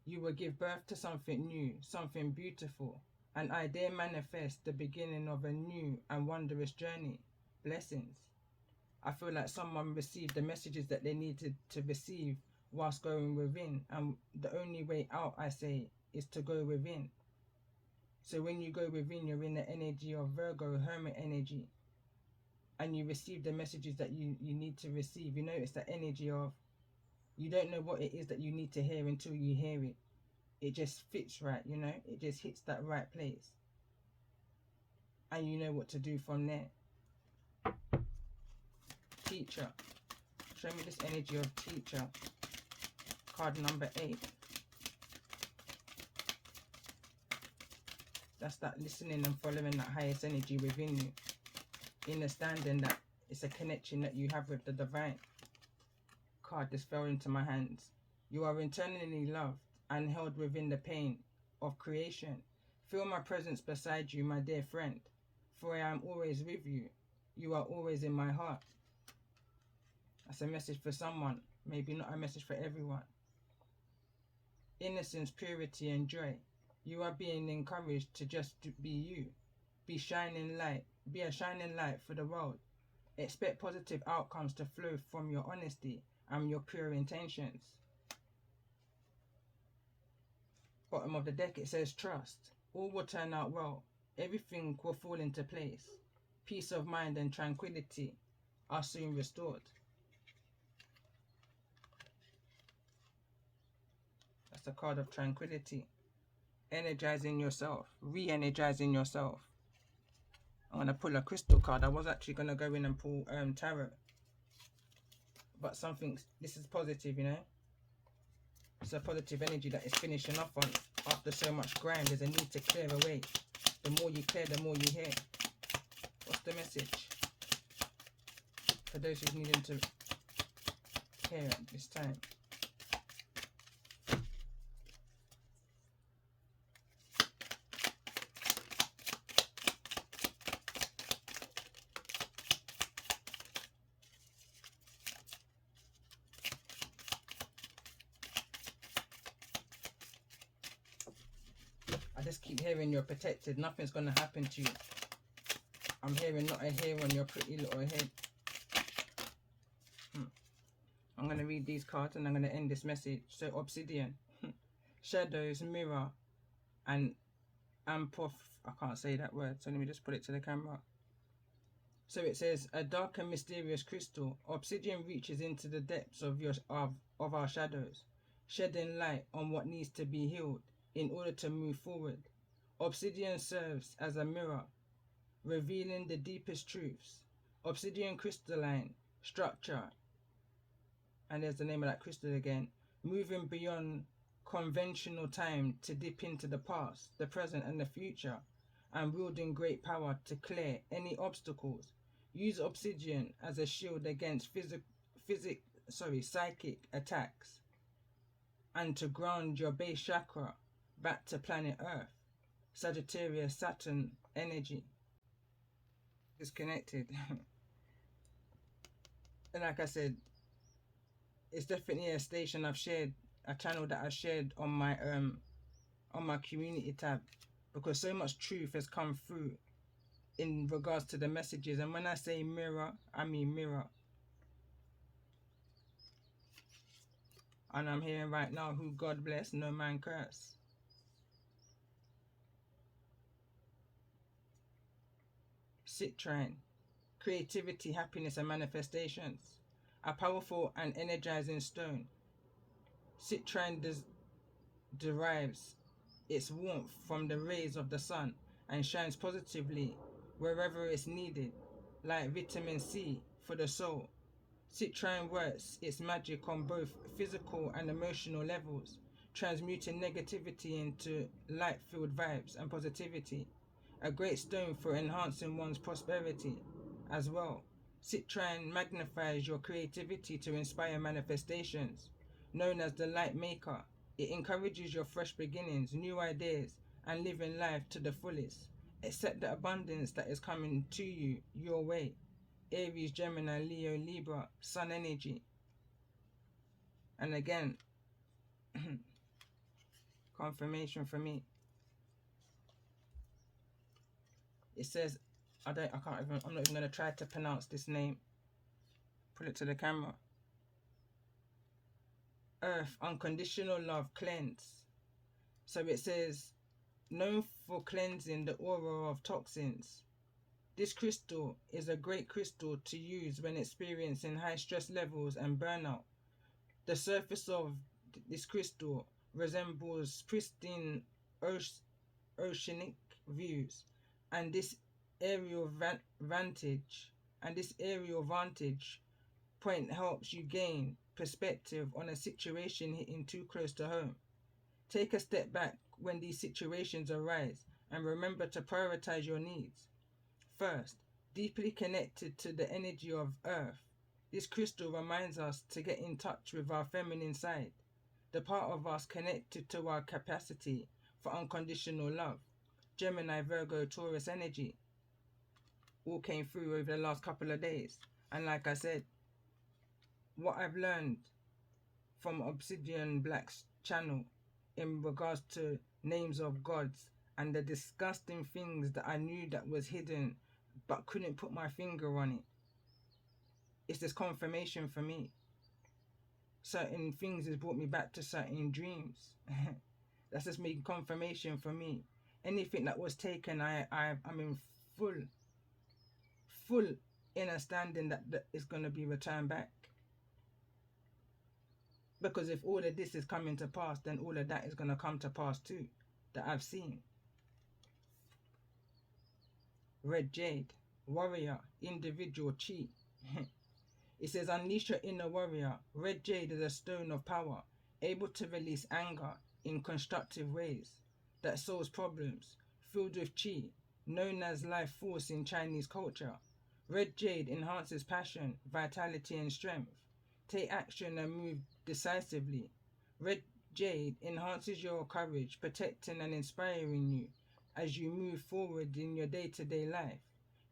[SPEAKER 1] you will give birth to something new, something beautiful. And I dare manifest the beginning of a new and wondrous journey. Blessings. I feel like someone received the messages that they needed to receive whilst going within. And the only way out, I say, is to go within. So when you go within, you're in the energy of Virgo, hermit energy. And you receive the messages that you need to receive. You know, it's the energy of you don't know what it is that you need to hear until you hear it. It just fits right, you know. It just hits that right place. And you know what to do from there. Teacher. Show me this energy of teacher. Card number 8. That's that listening and following that highest energy within you. Understanding that it's a connection that you have with the divine. Card just fell into my hands. You are internally loved and held within the pain of creation. Feel my presence beside you, my dear friend, for I am always with you. You are always in my heart. That's a message for someone, maybe not a message for everyone. Innocence, purity, and joy. You are being encouraged to just be you. Be shining light. Be a shining light for the world. Expect positive outcomes to flow from your honesty and your pure intentions. Bottom of the deck, it says trust. All will turn out well. Everything will fall into place. Peace of mind and tranquility are soon restored. That's the card of tranquility. Energizing yourself. Re-energizing yourself. I'm going to pull a crystal card. I was actually going to go in and pull tarot. But this is positive, you know. It's a positive energy that is finishing off on after so much grind. There's a need to clear away. The more you clear, the more you hear. What's the message for those who's needing to hear at this time? I just keep hearing you're protected. Nothing's going to happen to you. I'm hearing not a hair on your pretty little head. I'm going to read these cards and I'm going to end this message. So obsidian, shadows, mirror, and ampof. I can't say that word, so let me just put it to the camera. So it says, a dark and mysterious crystal. Obsidian reaches into the depths of our shadows, shedding light on what needs to be healed in order to move forward. Obsidian serves as a mirror, revealing the deepest truths. Obsidian crystalline structure, and there's the name of that crystal again, moving beyond conventional time to dip into the past, the present, and the future, and wielding great power to clear any obstacles. Use obsidian as a shield against psychic attacks, and to ground your base chakra back to planet Earth. Sagittarius, Saturn energy. Disconnected. And like I said, it's definitely a station I've shared, a channel that I shared on my community tab, because so much truth has come through in regards to the messages. And when I say mirror, I mean mirror. And I'm hearing right now, who God bless, no man curse. Citrine, creativity, happiness, and manifestations. A powerful and energizing stone. Citrine derives its warmth from the rays of the sun and shines positively wherever it's needed, like vitamin C for the soul. Citrine works its magic on both physical and emotional levels, transmuting negativity into light-filled vibes and positivity. A great stone for enhancing one's prosperity as well. Citrine magnifies your creativity to inspire manifestations. Known as the light maker, it encourages your fresh beginnings, new ideas, and living life to the fullest. Accept the abundance that is coming to you your way. Aries, Gemini, Leo, Libra, Sun energy. And again, confirmation for me. It says, I'm not even gonna try to pronounce this name. Put it to the camera. Earth, unconditional love, cleanse. So it says, known for cleansing the aura of toxins. This crystal is a great crystal to use when experiencing high stress levels and burnout. The surface of this crystal resembles pristine oceanic views, and this aerial vantage point helps you gain perspective on a situation hitting too close to home. Take a step back when these situations arise and remember to prioritize your needs. First, deeply connected to the energy of Earth, this crystal reminds us to get in touch with our feminine side, the part of us connected to our capacity for unconditional love. Gemini, Virgo, Taurus energy all came through over the last couple of days. And like I said, what I've learned from Obsidian Black's channel in regards to names of gods and the disgusting things that I knew that was hidden but couldn't put my finger on it. It's this confirmation for me. Certain things has brought me back to certain dreams. That's just making confirmation for me. Anything that was taken, I'm in full understanding that it's going to be returned back. Because if all of this is coming to pass, then all of that is going to come to pass too, that I've seen. Red Jade, warrior, individual, chi. It says, unleash your inner warrior. Red Jade is a stone of power, able to release anger in constructive ways that solves problems, filled with chi, known as life force in Chinese culture. Red Jade enhances passion, vitality, and strength. Take action and move decisively. Red Jade enhances your courage, protecting and inspiring you as you move forward in your day-to-day life.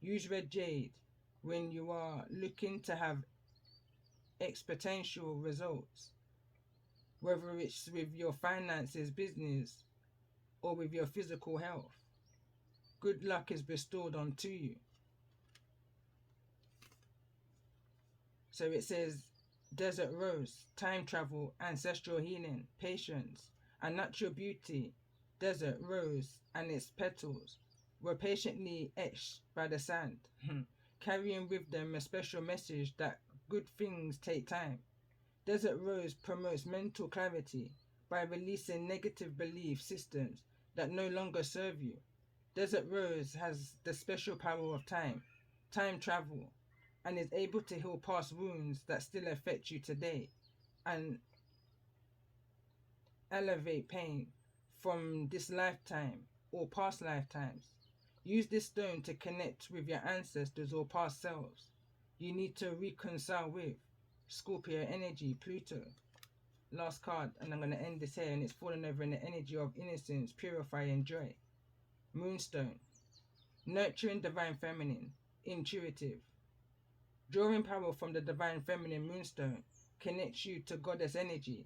[SPEAKER 1] Use Red Jade when you are looking to have exponential results, whether it's with your finances, business, or with your physical health. Good luck is bestowed onto you. So it says, desert rose, time travel, ancestral healing, patience, and natural beauty. Desert rose and its petals were patiently etched by the sand, carrying with them a special message that good things take time. Desert rose promotes mental clarity by releasing negative belief systems that no longer serve you. Desert rose has the special power of time travel, and is able to heal past wounds that still affect you today and elevate pain from this lifetime or past lifetimes. Use this stone to connect with your ancestors or past selves you need to reconcile with. Scorpio energy, Pluto. Last card, and I'm going to end this here, and it's falling over in the energy of innocence, purifying joy. Moonstone. Nurturing divine feminine, intuitive. Drawing power from the divine feminine moonstone connects you to goddess energy,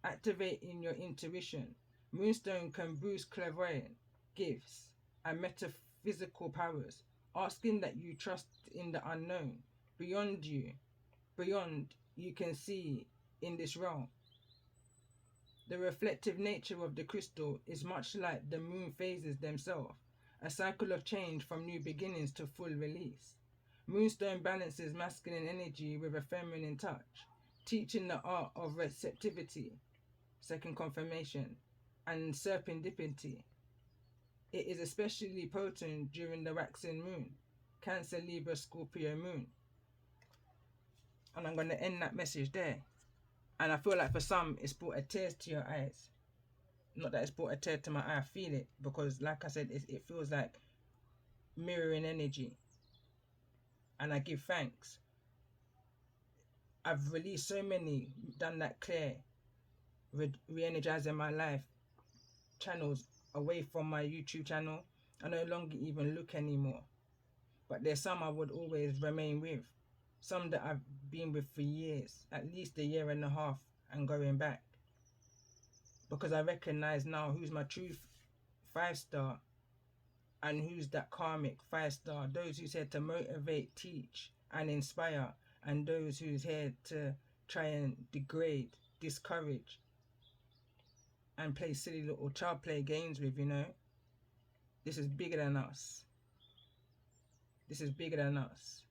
[SPEAKER 1] activating your intuition. Moonstone can boost clairvoyant gifts and metaphysical powers, asking that you trust in the unknown, beyond you can see in this realm. The reflective nature of the crystal is much like the moon phases themselves, a cycle of change from new beginnings to full release. Moonstone balances masculine energy with a feminine touch, teaching the art of receptivity, second confirmation, and serendipity. It is especially potent during the waxing moon, Cancer, Libra, Scorpio moon. And I'm going to end that message there. And I feel like for some, it's brought a tears to your eyes. Not that it's brought a tear to my eye, I feel it. Because like I said, it feels like mirroring energy. And I give thanks. I've released so many, done that clear, re-energizing my life channels away from my YouTube channel. I no longer even look anymore. But there's some I would always remain with. Some that I've been with for years, at least a year and a half and going back. Because I recognize now who's my true 5-star and who's that karmic 5-star. Those who's here to motivate, teach and inspire, and those who's here to try and degrade, discourage and play silly little child play games with, you know. This is bigger than us. This is bigger than us.